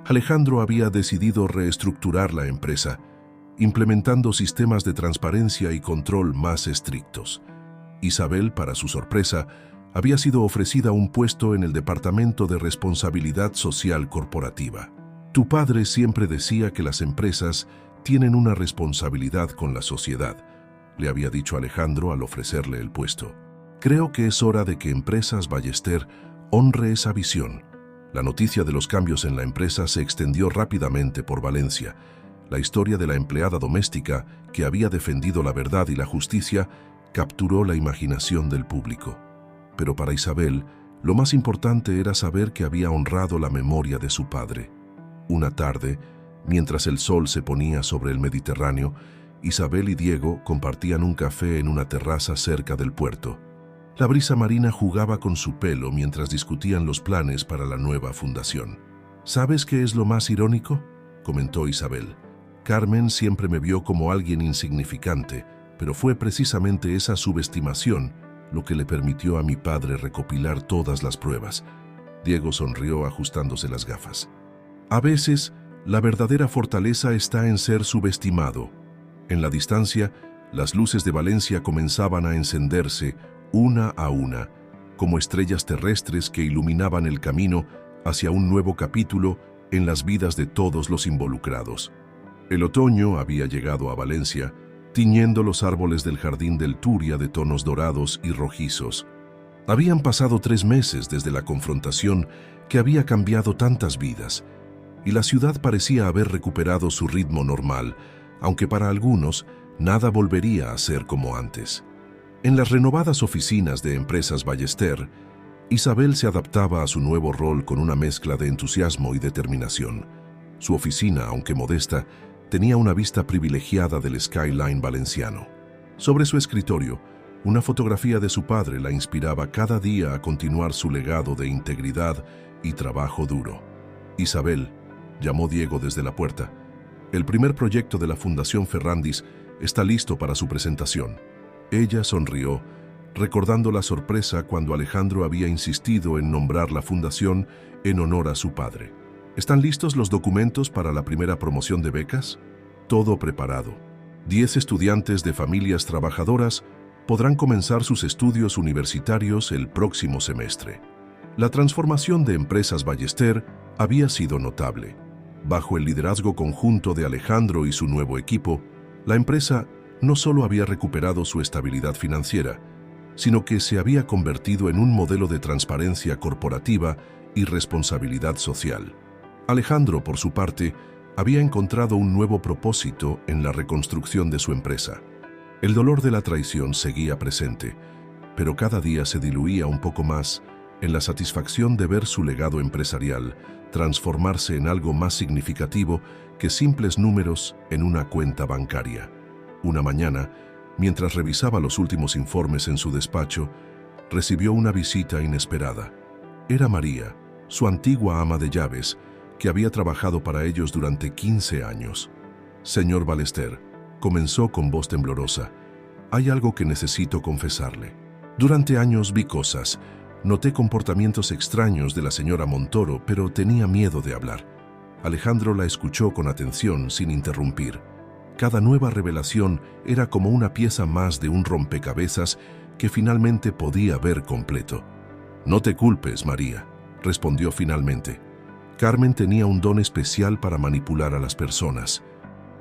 Alejandro había decidido reestructurar la empresa, implementando sistemas de transparencia y control más estrictos. Isabel, para su sorpresa, había sido ofrecida un puesto en el Departamento de Responsabilidad Social Corporativa. «Tu padre siempre decía que las empresas tienen una responsabilidad con la sociedad», le había dicho Alejandro al ofrecerle el puesto. «Creo que es hora de que Empresas Ballester honre esa visión». La noticia de los cambios en la empresa se extendió rápidamente por Valencia. La historia de la empleada doméstica, que había defendido la verdad y la justicia, capturó la imaginación del público. Pero para Isabel, lo más importante era saber que había honrado la memoria de su padre. Una tarde, mientras el sol se ponía sobre el Mediterráneo, Isabel y Diego compartían un café en una terraza cerca del puerto. La brisa marina jugaba con su pelo mientras discutían los planes para la nueva fundación. ¿Sabes qué es lo más irónico?, comentó Isabel. Carmen siempre me vio como alguien insignificante, pero fue precisamente esa subestimación lo que le permitió a mi padre recopilar todas las pruebas. Diego sonrió ajustándose las gafas. A veces, la verdadera fortaleza está en ser subestimado. En la distancia, las luces de Valencia comenzaban a encenderse una a una, como estrellas terrestres que iluminaban el camino hacia un nuevo capítulo en las vidas de todos los involucrados. El otoño había llegado a Valencia, tiñendo los árboles del jardín del Turia de tonos dorados y rojizos. Habían pasado 3 meses desde la confrontación que había cambiado tantas vidas, y la ciudad parecía haber recuperado su ritmo normal, aunque para algunos nada volvería a ser como antes. En las renovadas oficinas de Empresas Ballester, Isabel se adaptaba a su nuevo rol con una mezcla de entusiasmo y determinación. Su oficina, aunque modesta, tenía una vista privilegiada del skyline valenciano. Sobre su escritorio, una fotografía de su padre la inspiraba cada día a continuar su legado de integridad y trabajo duro. Isabel, llamó Diego desde la puerta, el primer proyecto de la Fundación Ferrandis está listo para su presentación. Ella sonrió, recordando la sorpresa cuando Alejandro había insistido en nombrar la fundación en honor a su padre. ¿Están listos los documentos para la primera promoción de becas? Todo preparado. 10 estudiantes de familias trabajadoras podrán comenzar sus estudios universitarios el próximo semestre. La transformación de Empresas Ballester había sido notable. Bajo el liderazgo conjunto de Alejandro y su nuevo equipo, la empresa no solo había recuperado su estabilidad financiera, sino que se había convertido en un modelo de transparencia corporativa y responsabilidad social. Alejandro, por su parte, había encontrado un nuevo propósito en la reconstrucción de su empresa. El dolor de la traición seguía presente, pero cada día se diluía un poco más en la satisfacción de ver su legado empresarial transformarse en algo más significativo que simples números en una cuenta bancaria. Una mañana, mientras revisaba los últimos informes en su despacho, recibió una visita inesperada. Era María, su antigua ama de llaves, que había trabajado para ellos durante 15 años. «Señor Ballester», comenzó con voz temblorosa, «hay algo que necesito confesarle. Durante años vi cosas, noté comportamientos extraños de la señora Montoro, pero tenía miedo de hablar». Alejandro la escuchó con atención, sin interrumpir. Cada nueva revelación era como una pieza más de un rompecabezas que finalmente podía ver completo. «No te culpes, María», respondió finalmente. «Carmen tenía un don especial para manipular a las personas.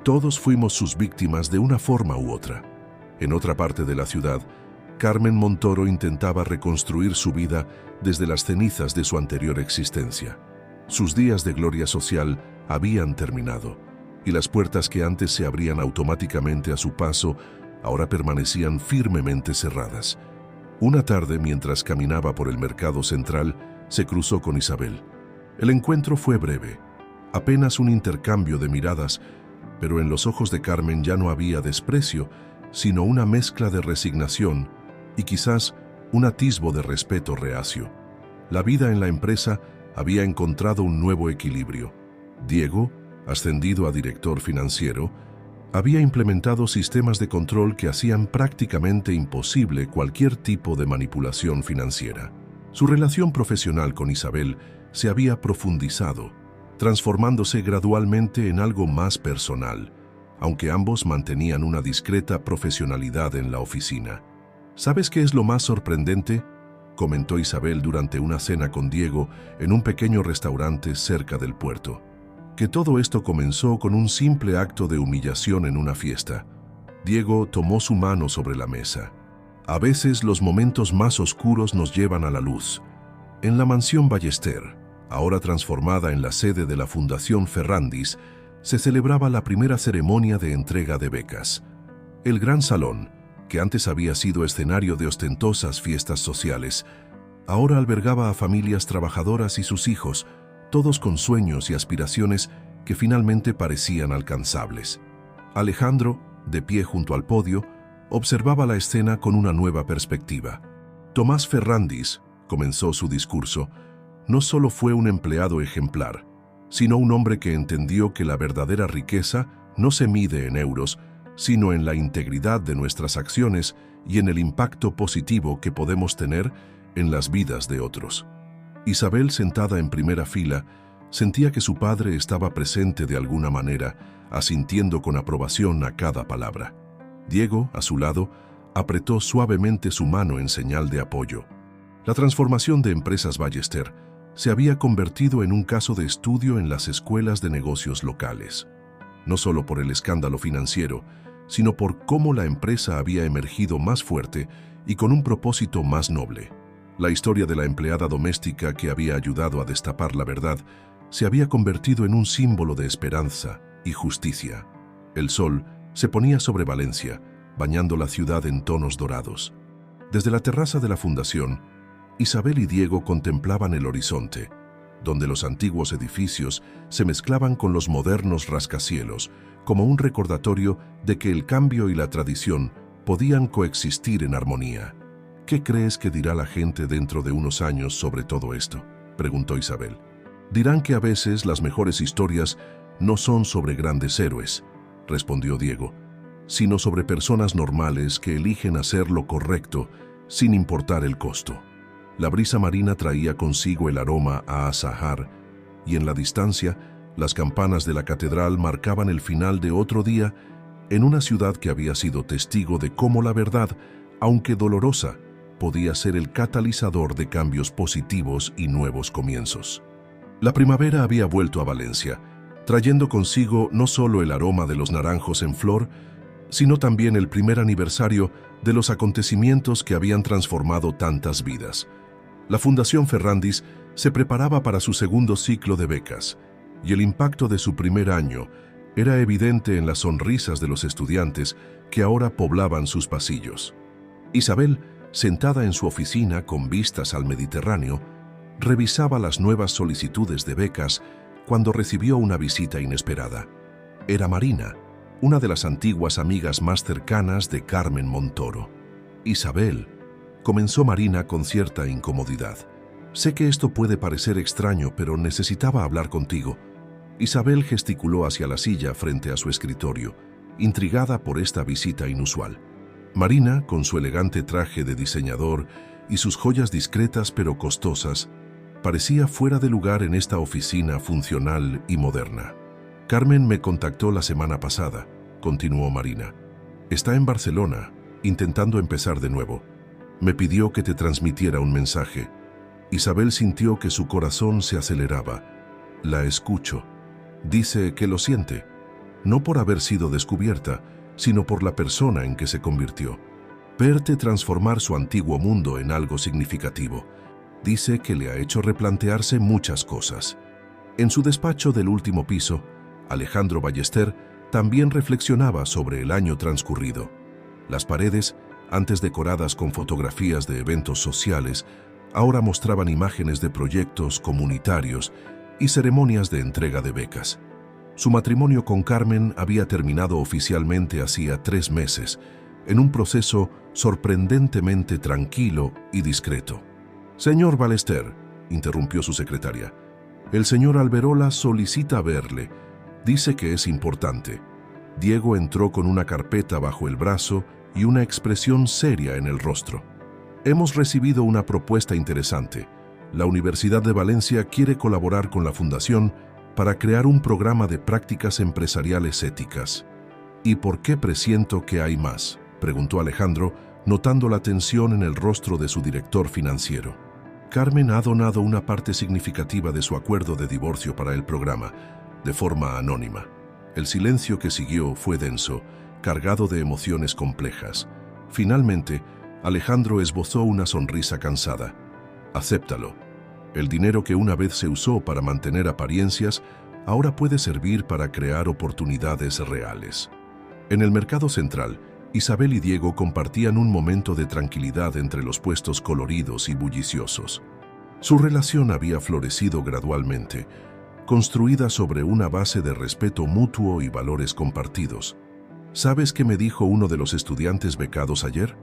Todos fuimos sus víctimas de una forma u otra». En otra parte de la ciudad, Carmen Montoro intentaba reconstruir su vida desde las cenizas de su anterior existencia. Sus días de gloria social habían terminado, y las puertas que antes se abrían automáticamente a su paso ahora permanecían firmemente cerradas. Una tarde, mientras caminaba por el mercado central, se cruzó con Isabel. El encuentro fue breve, apenas un intercambio de miradas, pero en los ojos de Carmen ya no había desprecio, sino una mezcla de resignación y quizás un atisbo de respeto reacio. La vida en la empresa había encontrado un nuevo equilibrio. Diego, ascendido a director financiero, había implementado sistemas de control que hacían prácticamente imposible cualquier tipo de manipulación financiera. Su relación profesional con Isabel se había profundizado, transformándose gradualmente en algo más personal, aunque ambos mantenían una discreta profesionalidad en la oficina. «¿Sabes qué es lo más sorprendente?», comentó Isabel durante una cena con Diego en un pequeño restaurante cerca del puerto. «Que todo esto comenzó con un simple acto de humillación en una fiesta». Diego tomó su mano sobre la mesa. «A veces los momentos más oscuros nos llevan a la luz. En la mansión Ballester, Ahora transformada en la sede de la Fundación Ferrandis, se celebraba la primera ceremonia de entrega de becas. El gran salón, que antes había sido escenario de ostentosas fiestas sociales, ahora albergaba a familias trabajadoras y sus hijos, todos con sueños y aspiraciones que finalmente parecían alcanzables. Alejandro, de pie junto al podio, observaba la escena con una nueva perspectiva. Tomás Ferrandis, comenzó su discurso, no solo fue un empleado ejemplar, sino un hombre que entendió que la verdadera riqueza no se mide en euros, sino en la integridad de nuestras acciones y en el impacto positivo que podemos tener en las vidas de otros. Isabel, sentada en primera fila, sentía que su padre estaba presente de alguna manera, asintiendo con aprobación a cada palabra. Diego, a su lado, apretó suavemente su mano en señal de apoyo. La transformación de Empresas Ballester se había convertido en un caso de estudio en las escuelas de negocios locales. No solo por el escándalo financiero, sino por cómo la empresa había emergido más fuerte y con un propósito más noble. La historia de la empleada doméstica que había ayudado a destapar la verdad se había convertido en un símbolo de esperanza y justicia. El sol se ponía sobre Valencia, bañando la ciudad en tonos dorados. Desde la terraza de la fundación, Isabel y Diego contemplaban el horizonte, donde los antiguos edificios se mezclaban con los modernos rascacielos, como un recordatorio de que el cambio y la tradición podían coexistir en armonía. ¿Qué crees que dirá la gente dentro de unos años sobre todo esto?, preguntó Isabel. Dirán que a veces las mejores historias no son sobre grandes héroes, respondió Diego, sino sobre personas normales que eligen hacer lo correcto sin importar el costo. La brisa marina traía consigo el aroma a azahar y en la distancia las campanas de la catedral marcaban el final de otro día en una ciudad que había sido testigo de cómo la verdad, aunque dolorosa, podía ser el catalizador de cambios positivos y nuevos comienzos. La primavera había vuelto a Valencia, trayendo consigo no solo el aroma de los naranjos en flor, sino también el primer aniversario de los acontecimientos que habían transformado tantas vidas. La Fundación Ferrandis se preparaba para su segundo ciclo de becas, y el impacto de su primer año era evidente en las sonrisas de los estudiantes que ahora poblaban sus pasillos. Isabel, sentada en su oficina con vistas al Mediterráneo, revisaba las nuevas solicitudes de becas cuando recibió una visita inesperada. Era Marina, una de las antiguas amigas más cercanas de Carmen Montoro. Isabel, comenzó Marina con cierta incomodidad. Sé que esto puede parecer extraño, pero necesitaba hablar contigo. Isabel gesticuló hacia la silla frente a su escritorio, intrigada por esta visita inusual. Marina, con su elegante traje de diseñador y sus joyas discretas pero costosas, parecía fuera de lugar en esta oficina funcional y moderna. Carmen me contactó la semana pasada, continuó Marina. Está en Barcelona, intentando empezar de nuevo. Me pidió que te transmitiera un mensaje. Isabel sintió que su corazón se aceleraba. La escucho. Dice que lo siente, no por haber sido descubierta, sino por la persona en que se convirtió. Verte transformar su antiguo mundo en algo significativo. Dice que le ha hecho replantearse muchas cosas. En su despacho del último piso, Alejandro Ballester también reflexionaba sobre el año transcurrido. Las paredes, antes decoradas con fotografías de eventos sociales, ahora mostraban imágenes de proyectos comunitarios y ceremonias de entrega de becas. Su matrimonio con Carmen había terminado oficialmente hacía 3 meses, en un proceso sorprendentemente tranquilo y discreto. «Señor Ballester», interrumpió su secretaria, «el señor Alberola solicita verle. Dice que es importante». Diego entró con una carpeta bajo el brazo y una expresión seria en el rostro. «Hemos recibido una propuesta interesante. La Universidad de Valencia quiere colaborar con la Fundación para crear un programa de prácticas empresariales éticas». «¿Y por qué presiento que hay más?», preguntó Alejandro, notando la tensión en el rostro de su director financiero. «Carmen ha donado una parte significativa de su acuerdo de divorcio para el programa, de forma anónima». El silencio que siguió fue denso, cargado de emociones complejas. Finalmente, Alejandro esbozó una sonrisa cansada. «Acéptalo. El dinero que una vez se usó para mantener apariencias, ahora puede servir para crear oportunidades reales. En el mercado central, Isabel y Diego compartían un momento de tranquilidad entre los puestos coloridos y bulliciosos. Su relación había florecido gradualmente, construida sobre una base de respeto mutuo y valores compartidos. ¿Sabes qué me dijo uno de los estudiantes becados ayer?,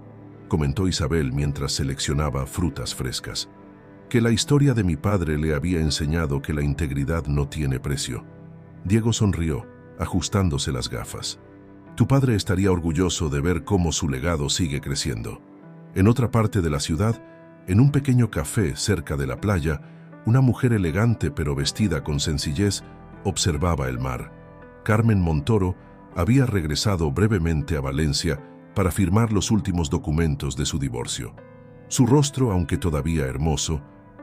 comentó Isabel mientras seleccionaba frutas frescas. Que la historia de mi padre le había enseñado que la integridad no tiene precio. Diego sonrió, ajustándose las gafas. Tu padre estaría orgulloso de ver cómo su legado sigue creciendo. En otra parte de la ciudad, en un pequeño café cerca de la playa, una mujer elegante pero vestida con sencillez observaba el mar. Carmen Montoro había regresado brevemente a Valencia para firmar los últimos documentos de su divorcio. Su rostro, aunque todavía hermoso,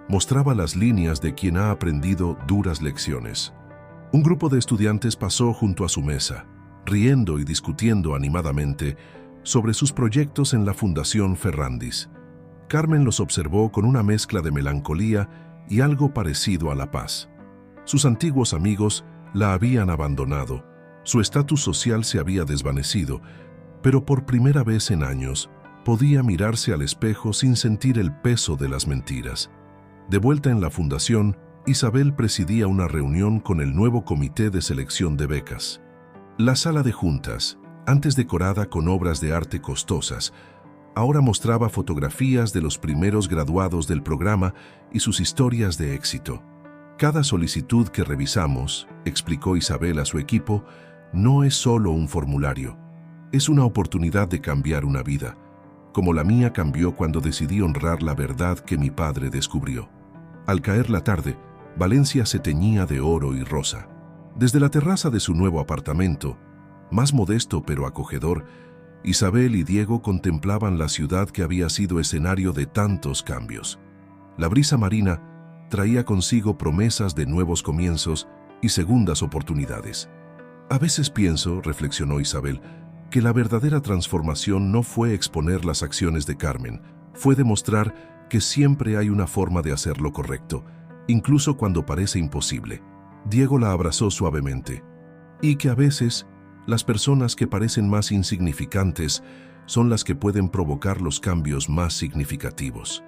mostraba las líneas de quien ha aprendido duras lecciones. Un grupo de estudiantes pasó junto a su mesa, riendo y discutiendo animadamente sobre sus proyectos en la Fundación Ferrandis. Carmen los observó con una mezcla de melancolía y algo parecido a la paz. Sus antiguos amigos la habían abandonado, su estatus social se había desvanecido, pero por primera vez en años podía mirarse al espejo sin sentir el peso de las mentiras. De vuelta en la fundación, Isabel presidía una reunión con el nuevo comité de selección de becas. La sala de juntas, antes decorada con obras de arte costosas, ahora mostraba fotografías de los primeros graduados del programa y sus historias de éxito. Cada solicitud que revisamos, explicó Isabel a su equipo, no es solo un formulario. Es una oportunidad de cambiar una vida, como la mía cambió cuando decidí honrar la verdad que mi padre descubrió. Al caer la tarde, Valencia se teñía de oro y rosa. Desde la terraza de su nuevo apartamento, más modesto pero acogedor, Isabel y Diego contemplaban la ciudad que había sido escenario de tantos cambios. La brisa marina traía consigo promesas de nuevos comienzos y segundas oportunidades. A veces pienso, reflexionó Isabel, que la verdadera transformación no fue exponer las acciones de Carmen, fue demostrar que siempre hay una forma de hacer lo correcto, incluso cuando parece imposible. Diego la abrazó suavemente. Y que a veces, las personas que parecen más insignificantes son las que pueden provocar los cambios más significativos.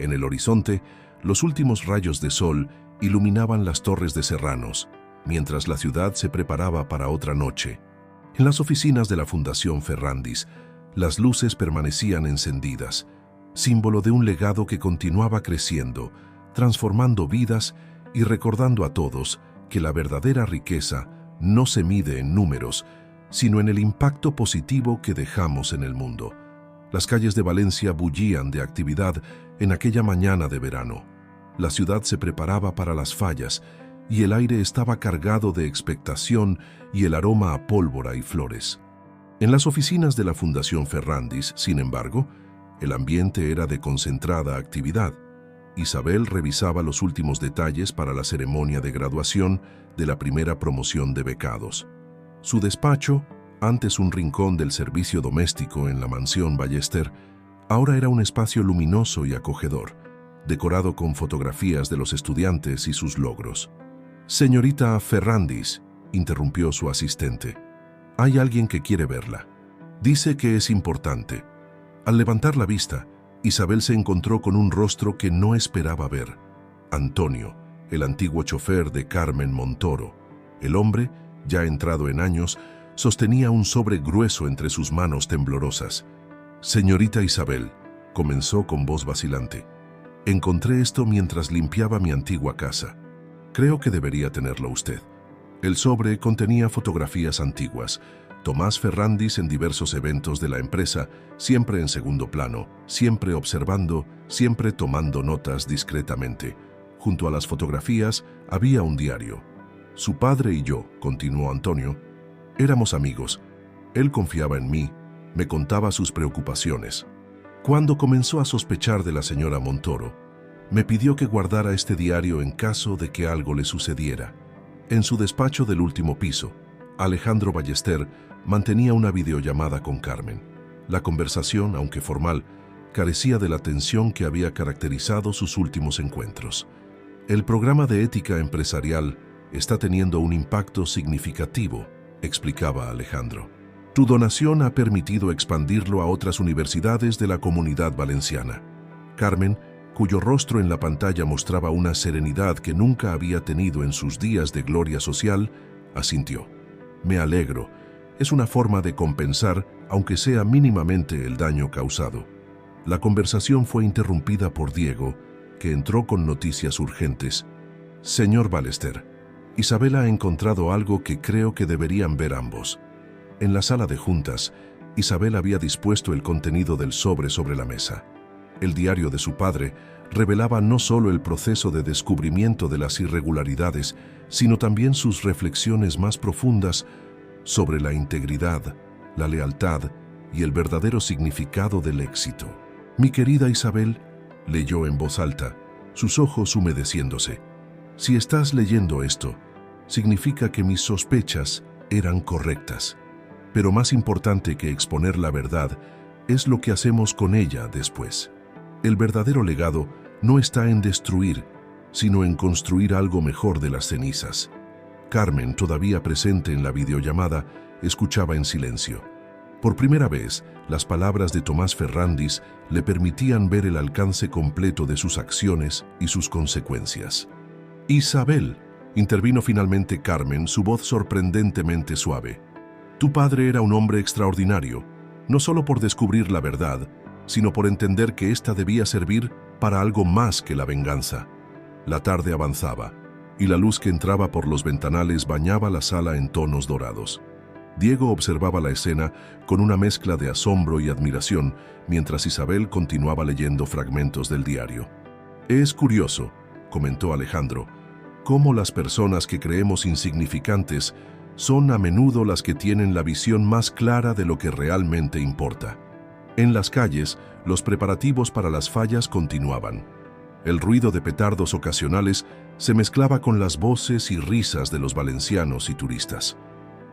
En el horizonte, los últimos rayos de sol iluminaban las torres de Serranos, mientras la ciudad se preparaba para otra noche. En las oficinas de la Fundación Ferrandis, las luces permanecían encendidas, símbolo de un legado que continuaba creciendo, transformando vidas y recordando a todos que la verdadera riqueza no se mide en números, sino en el impacto positivo que dejamos en el mundo. Las calles de Valencia bullían de actividad en aquella mañana de verano. La ciudad se preparaba para las fallas y el aire estaba cargado de expectación y el aroma a pólvora y flores. En las oficinas de la Fundación Ferrandis, sin embargo, el ambiente era de concentrada actividad. Isabel revisaba los últimos detalles para la ceremonia de graduación de la primera promoción de becados. Su despacho, antes un rincón del servicio doméstico en la mansión Ballester, ahora era un espacio luminoso y acogedor, decorado con fotografías de los estudiantes y sus logros. «Señorita Ferrandis», interrumpió su asistente, «hay alguien que quiere verla. Dice que es importante». Al levantar la vista, Isabel se encontró con un rostro que no esperaba ver. Antonio, el antiguo chofer de Carmen Montoro. El hombre, ya entrado en años, sostenía un sobre grueso entre sus manos temblorosas. «Señorita Isabel», comenzó con voz vacilante, «encontré esto mientras limpiaba mi antigua casa. Creo que debería tenerlo usted». El sobre contenía fotografías antiguas. Tomás Ferrandis en diversos eventos de la empresa, siempre en segundo plano, siempre observando, siempre tomando notas discretamente. Junto a las fotografías había un diario. «Su padre y yo», continuó Antonio, «éramos amigos. Él confiaba en mí, me contaba sus preocupaciones. Cuando comenzó a sospechar de la señora Montoro, me pidió que guardara este diario en caso de que algo le sucediera». En su despacho del último piso, Alejandro Ballester mantenía una videollamada con Carmen. La conversación, aunque formal, carecía de la tensión que había caracterizado sus últimos encuentros. El programa de ética empresarial está teniendo un impacto significativo, explicaba Alejandro. Tu donación ha permitido expandirlo a otras universidades de la Comunidad Valenciana. Carmen, cuyo rostro en la pantalla mostraba una serenidad que nunca había tenido en sus días de gloria social, asintió. Me alegro. Es una forma de compensar, aunque sea mínimamente, el daño causado. La conversación fue interrumpida por Diego, que entró con noticias urgentes. Señor Ballester, Isabel ha encontrado algo que creo que deberían ver ambos. En la sala de juntas, Isabel había dispuesto el contenido del sobre la mesa. El diario de su padre revelaba no solo el proceso de descubrimiento de las irregularidades, sino también sus reflexiones más profundas sobre la integridad, la lealtad y el verdadero significado del éxito. Mi querida Isabel, leyó en voz alta, sus ojos humedeciéndose. Si estás leyendo esto, significa que mis sospechas eran correctas. Pero más importante que exponer la verdad es lo que hacemos con ella después. El verdadero legado no está en destruir, sino en construir algo mejor de las cenizas. Carmen, todavía presente en la videollamada, escuchaba en silencio. Por primera vez, las palabras de Tomás Ferrandis le permitían ver el alcance completo de sus acciones y sus consecuencias. Isabel, intervino finalmente Carmen, su voz sorprendentemente suave. Tu padre era un hombre extraordinario, no solo por descubrir la verdad, sino por entender que ésta debía servir para algo más que la venganza. La tarde avanzaba, y la luz que entraba por los ventanales bañaba la sala en tonos dorados. Diego observaba la escena con una mezcla de asombro y admiración, mientras Isabel continuaba leyendo fragmentos del diario. Es curioso, comentó Alejandro, cómo las personas que creemos insignificantes son a menudo las que tienen la visión más clara de lo que realmente importa. En las calles, los preparativos para las fallas continuaban. El ruido de petardos ocasionales se mezclaba con las voces y risas de los valencianos y turistas.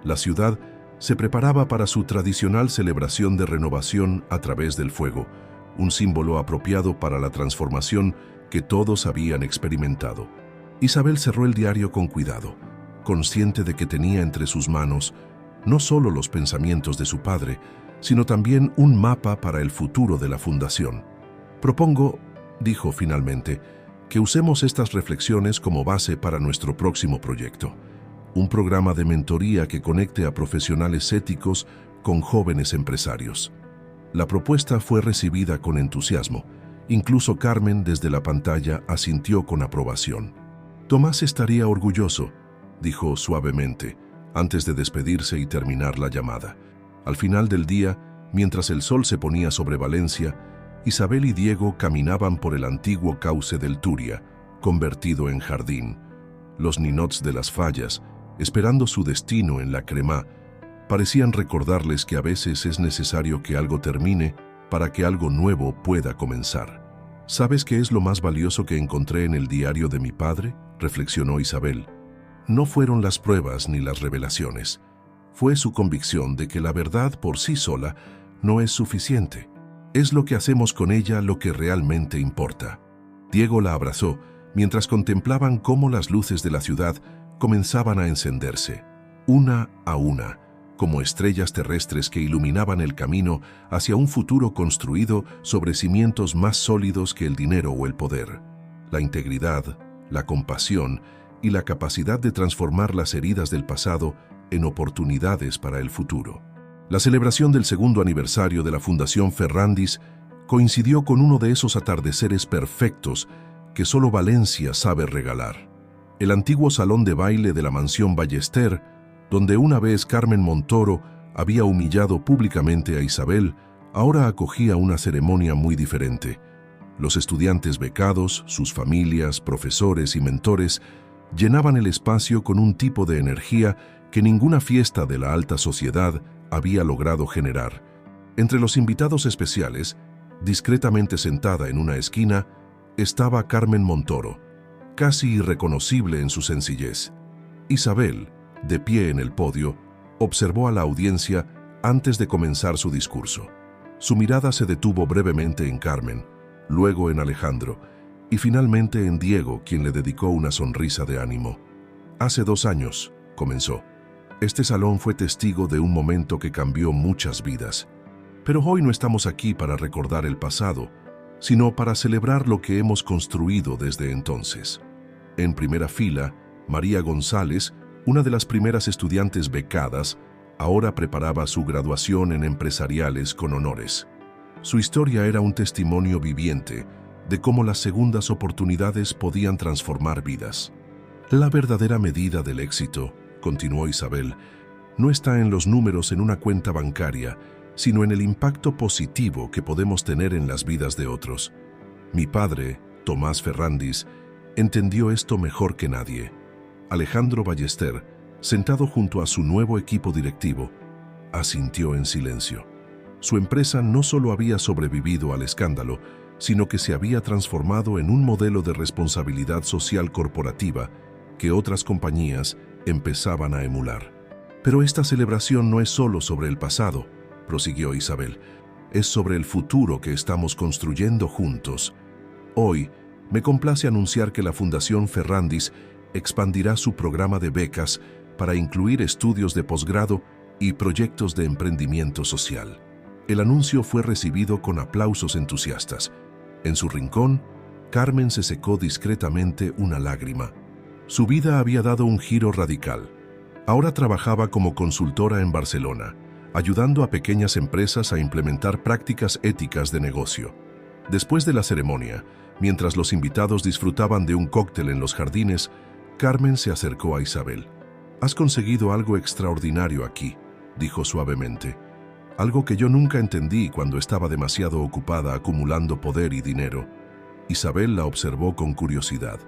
La ciudad se preparaba para su tradicional celebración de renovación a través del fuego, un símbolo apropiado para la transformación que todos habían experimentado. Isabel cerró el diario con cuidado, consciente de que tenía entre sus manos no solo los pensamientos de su padre, sino también un mapa para el futuro de la fundación. Propongo, dijo finalmente, que usemos estas reflexiones como base para nuestro próximo proyecto. Un programa de mentoría que conecte a profesionales éticos con jóvenes empresarios. La propuesta fue recibida con entusiasmo. Incluso Carmen, desde la pantalla, asintió con aprobación. Tomás estaría orgulloso, dijo suavemente, antes de despedirse y terminar la llamada. Al final del día, mientras el sol se ponía sobre Valencia, Isabel y Diego caminaban por el antiguo cauce del Turia, convertido en jardín. Los ninots de las fallas, esperando su destino en la Cremá, parecían recordarles que a veces es necesario que algo termine para que algo nuevo pueda comenzar. ¿Sabes qué es lo más valioso que encontré en el diario de mi padre?, reflexionó Isabel. No fueron las pruebas ni las revelaciones. Fue su convicción de que la verdad por sí sola no es suficiente. Es lo que hacemos con ella lo que realmente importa. Diego la abrazó mientras contemplaban cómo las luces de la ciudad comenzaban a encenderse, una a una, como estrellas terrestres que iluminaban el camino hacia un futuro construido sobre cimientos más sólidos que el dinero o el poder. La integridad, la compasión y la capacidad de transformar las heridas del pasado en oportunidades para el futuro. La celebración del segundo aniversario de la Fundación Ferrandis coincidió con uno de esos atardeceres perfectos que solo Valencia sabe regalar. El antiguo salón de baile de la mansión Ballester, donde una vez Carmen Montoro había humillado públicamente a Isabel, ahora acogía una ceremonia muy diferente. Los estudiantes becados, sus familias, profesores y mentores llenaban el espacio con un tipo de energía que ninguna fiesta de la alta sociedad había logrado generar. Entre los invitados especiales, discretamente sentada en una esquina, estaba Carmen Montoro, casi irreconocible en su sencillez. Isabel, de pie en el podio, observó a la audiencia antes de comenzar su discurso. Su mirada se detuvo brevemente en Carmen, luego en Alejandro, y finalmente en Diego, quien le dedicó una sonrisa de ánimo. Hace 2 años, comenzó. Este salón fue testigo de un momento que cambió muchas vidas. Pero hoy no estamos aquí para recordar el pasado, sino para celebrar lo que hemos construido desde entonces. En primera fila, María González, una de las primeras estudiantes becadas, ahora preparaba su graduación en empresariales con honores. Su historia era un testimonio viviente de cómo las segundas oportunidades podían transformar vidas. La verdadera medida del éxito, continuó Isabel, no está en los números en una cuenta bancaria, sino en el impacto positivo que podemos tener en las vidas de otros. Mi padre, Tomás Ferrandis, entendió esto mejor que nadie. Alejandro Ballester, sentado junto a su nuevo equipo directivo, asintió en silencio. Su empresa no solo había sobrevivido al escándalo, sino que se había transformado en un modelo de responsabilidad social corporativa que otras compañías empezaban a emular. Pero esta celebración no es solo sobre el pasado, prosiguió Isabel, es sobre el futuro que estamos construyendo juntos. Hoy, me complace anunciar que la Fundación Ferrandis expandirá su programa de becas para incluir estudios de posgrado y proyectos de emprendimiento social. El anuncio fue recibido con aplausos entusiastas. En su rincón, Carmen se secó discretamente una lágrima. Su vida había dado un giro radical. Ahora trabajaba como consultora en Barcelona, ayudando a pequeñas empresas a implementar prácticas éticas de negocio. Después de la ceremonia, mientras los invitados disfrutaban de un cóctel en los jardines, Carmen se acercó a Isabel. «Has conseguido algo extraordinario aquí», dijo suavemente. «Algo que yo nunca entendí cuando estaba demasiado ocupada acumulando poder y dinero». Isabel la observó con curiosidad.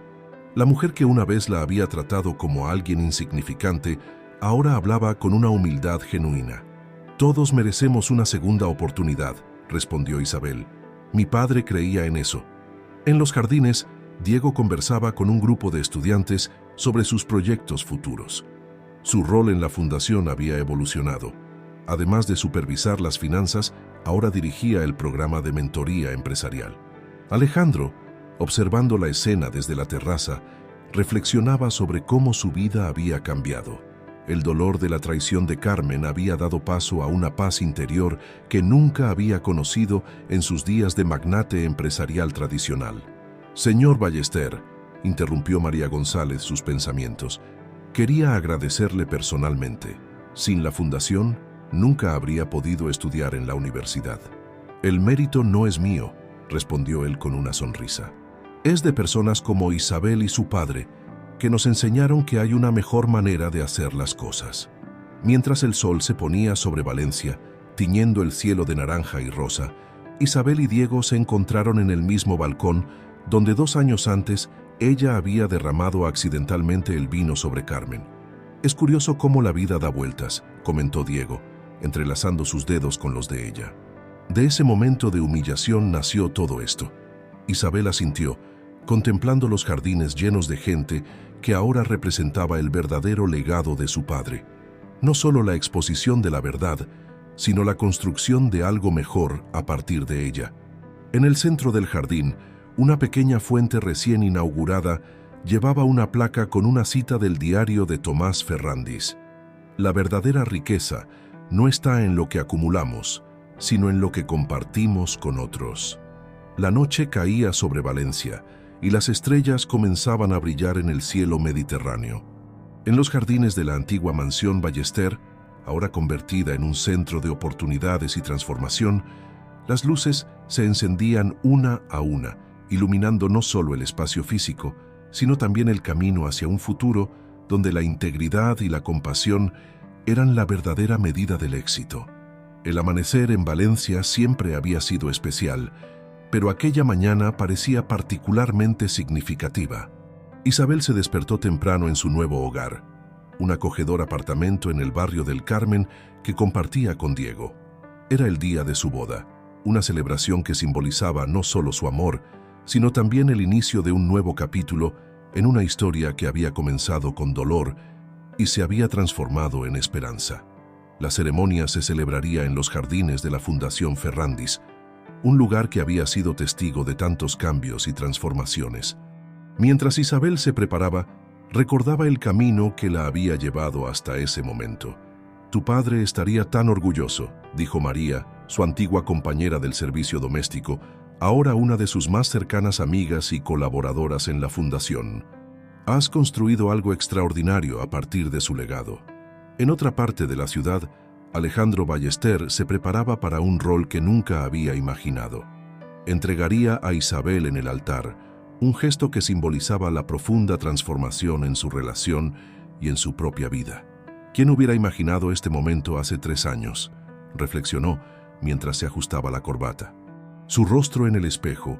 La mujer que una vez la había tratado como alguien insignificante, ahora hablaba con una humildad genuina. «Todos merecemos una segunda oportunidad», respondió Isabel. «Mi padre creía en eso». En los jardines, Diego conversaba con un grupo de estudiantes sobre sus proyectos futuros. Su rol en la fundación había evolucionado. Además de supervisar las finanzas, ahora dirigía el programa de mentoría empresarial. Alejandro, observando la escena desde la terraza, reflexionaba sobre cómo su vida había cambiado. El dolor de la traición de Carmen había dado paso a una paz interior que nunca había conocido en sus días de magnate empresarial tradicional. «Señor Ballester», interrumpió María González sus pensamientos, «quería agradecerle personalmente. Sin la fundación, nunca habría podido estudiar en la universidad». «El mérito no es mío», respondió él con una sonrisa. «Es de personas como Isabel y su padre, que nos enseñaron que hay una mejor manera de hacer las cosas». Mientras el sol se ponía sobre Valencia, tiñendo el cielo de naranja y rosa, Isabel y Diego se encontraron en el mismo balcón donde 2 años antes ella había derramado accidentalmente el vino sobre Carmen. «Es curioso cómo la vida da vueltas», comentó Diego, entrelazando sus dedos con los de ella. De ese momento de humillación nació todo esto. Isabel asintió, contemplando los jardines llenos de gente que ahora representaba el verdadero legado de su padre. No solo la exposición de la verdad, sino la construcción de algo mejor a partir de ella. En el centro del jardín, una pequeña fuente recién inaugurada llevaba una placa con una cita del diario de Tomás Ferrandis. «La verdadera riqueza no está en lo que acumulamos, sino en lo que compartimos con otros». La noche caía sobre Valencia y las estrellas comenzaban a brillar en el cielo mediterráneo. En los jardines de la antigua mansión Ballester, ahora convertida en un centro de oportunidades y transformación, las luces se encendían una a una, iluminando no solo el espacio físico, sino también el camino hacia un futuro donde la integridad y la compasión eran la verdadera medida del éxito. El amanecer en Valencia siempre había sido especial, pero aquella mañana parecía particularmente significativa. Isabel se despertó temprano en su nuevo hogar, un acogedor apartamento en el barrio del Carmen que compartía con Diego. Era el día de su boda, una celebración que simbolizaba no solo su amor, sino también el inicio de un nuevo capítulo en una historia que había comenzado con dolor y se había transformado en esperanza. La ceremonia se celebraría en los jardines de la Fundación Ferrandis, un lugar que había sido testigo de tantos cambios y transformaciones. Mientras Isabel se preparaba, recordaba el camino que la había llevado hasta ese momento. «Tu padre estaría tan orgulloso», dijo María, su antigua compañera del servicio doméstico, ahora una de sus más cercanas amigas y colaboradoras en la fundación. «Has construido algo extraordinario a partir de su legado». En otra parte de la ciudad, Alejandro Ballester se preparaba para un rol que nunca había imaginado. Entregaría a Isabel en el altar, un gesto que simbolizaba la profunda transformación en su relación y en su propia vida. ¿Quién hubiera imaginado este momento hace 3 años?, reflexionó mientras se ajustaba la corbata. Su rostro en el espejo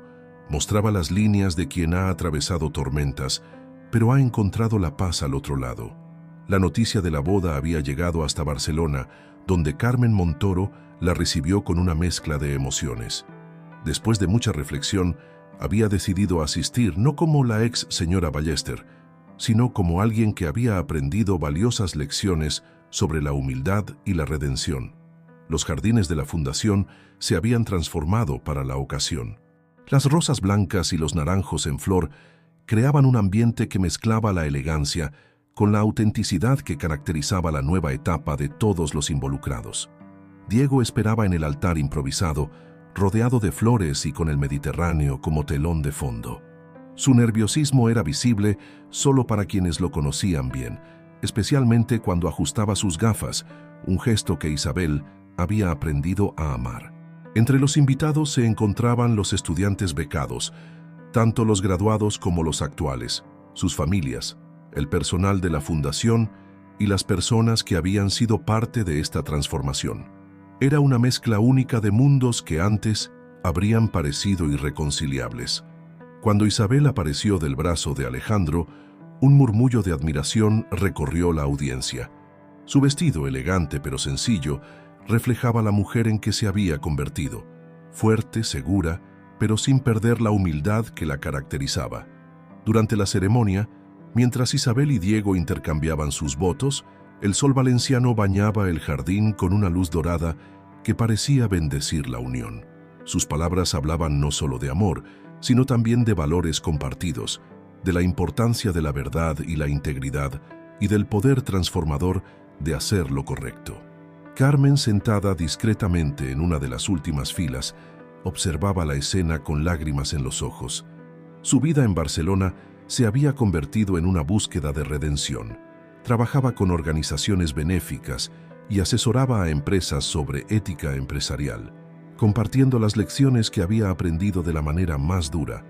mostraba las líneas de quien ha atravesado tormentas, pero ha encontrado la paz al otro lado. La noticia de la boda había llegado hasta Barcelona, donde Carmen Montoro la recibió con una mezcla de emociones. Después de mucha reflexión, había decidido asistir no como la ex señora Ballester, sino como alguien que había aprendido valiosas lecciones sobre la humildad y la redención. Los jardines de la fundación se habían transformado para la ocasión. Las rosas blancas y los naranjos en flor creaban un ambiente que mezclaba la elegancia con la autenticidad que caracterizaba la nueva etapa de todos los involucrados. Diego esperaba en el altar improvisado, rodeado de flores y con el Mediterráneo como telón de fondo. Su nerviosismo era visible solo para quienes lo conocían bien, especialmente cuando ajustaba sus gafas, un gesto que Isabel había aprendido a amar. Entre los invitados se encontraban los estudiantes becados, tanto los graduados como los actuales, sus familias, el personal de la fundación y las personas que habían sido parte de esta transformación. Era una mezcla única de mundos que antes habrían parecido irreconciliables. Cuando Isabel apareció del brazo de Alejandro, un murmullo de admiración recorrió la audiencia. Su vestido, elegante pero sencillo, reflejaba la mujer en que se había convertido, fuerte, segura, pero sin perder la humildad que la caracterizaba. Durante la ceremonia, mientras Isabel y Diego intercambiaban sus votos, el sol valenciano bañaba el jardín con una luz dorada que parecía bendecir la unión. Sus palabras hablaban no solo de amor, sino también de valores compartidos, de la importancia de la verdad y la integridad y del poder transformador de hacer lo correcto. Carmen, sentada discretamente en una de las últimas filas, observaba la escena con lágrimas en los ojos. Su vida en Barcelona se había convertido en una búsqueda de redención. Trabajaba con organizaciones benéficas y asesoraba a empresas sobre ética empresarial, compartiendo las lecciones que había aprendido de la manera más dura.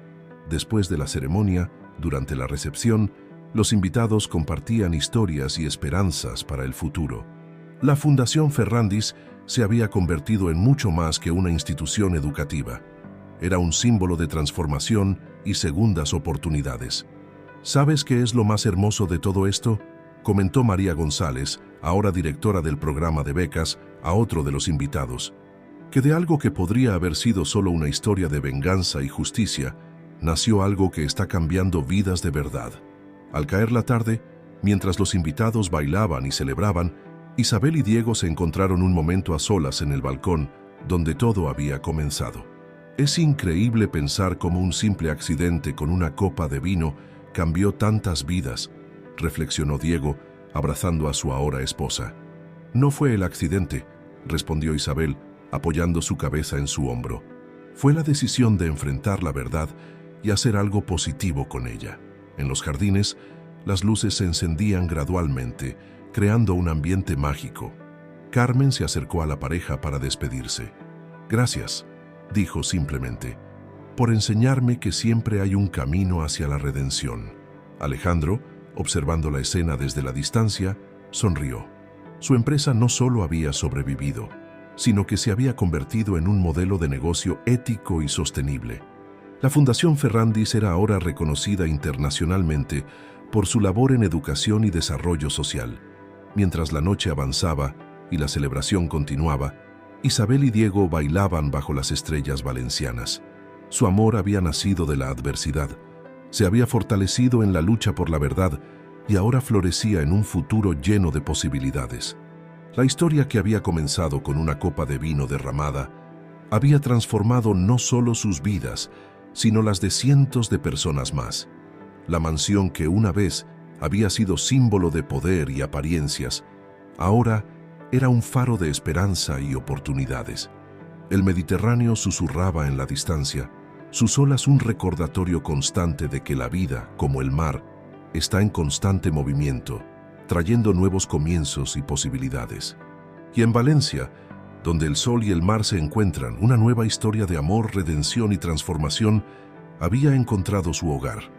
Después de la ceremonia, durante la recepción, los invitados compartían historias y esperanzas para el futuro. La Fundación Ferrandis se había convertido en mucho más que una institución educativa. Era un símbolo de transformación y segundas oportunidades. ¿Sabes qué es lo más hermoso de todo esto?, comentó María González, ahora directora del programa de becas, a otro de los invitados. Que de algo que podría haber sido solo una historia de venganza y justicia, nació algo que está cambiando vidas de verdad. Al caer la tarde, mientras los invitados bailaban y celebraban, Isabel y Diego se encontraron un momento a solas en el balcón, donde todo había comenzado. Es increíble pensar cómo un simple accidente con una copa de vino cambió tantas vidas, reflexionó Diego, abrazando a su ahora esposa. No fue el accidente, respondió Isabel, apoyando su cabeza en su hombro. Fue la decisión de enfrentar la verdad y hacer algo positivo con ella. En los jardines, las luces se encendían gradualmente, creando un ambiente mágico. Carmen se acercó a la pareja para despedirse. «Gracias», dijo simplemente, «por enseñarme que siempre hay un camino hacia la redención». Alejandro, observando la escena desde la distancia, sonrió. Su empresa no solo había sobrevivido, sino que se había convertido en un modelo de negocio ético y sostenible. La Fundación Ferrandis era ahora reconocida internacionalmente por su labor en educación y desarrollo social. Mientras la noche avanzaba y la celebración continuaba, Isabel y Diego bailaban bajo las estrellas valencianas. Su amor había nacido de la adversidad, se había fortalecido en la lucha por la verdad y ahora florecía en un futuro lleno de posibilidades. La historia, que había comenzado con una copa de vino derramada, había transformado no solo sus vidas, sino las de cientos de personas más. La mansión que una vez había sido símbolo de poder y apariencias, ahora era un faro de esperanza y oportunidades. El Mediterráneo susurraba en la distancia, sus olas un recordatorio constante de que la vida, como el mar, está en constante movimiento, trayendo nuevos comienzos y posibilidades. Y en Valencia, donde el sol y el mar se encuentran, una nueva historia de amor, redención y transformación había encontrado su hogar.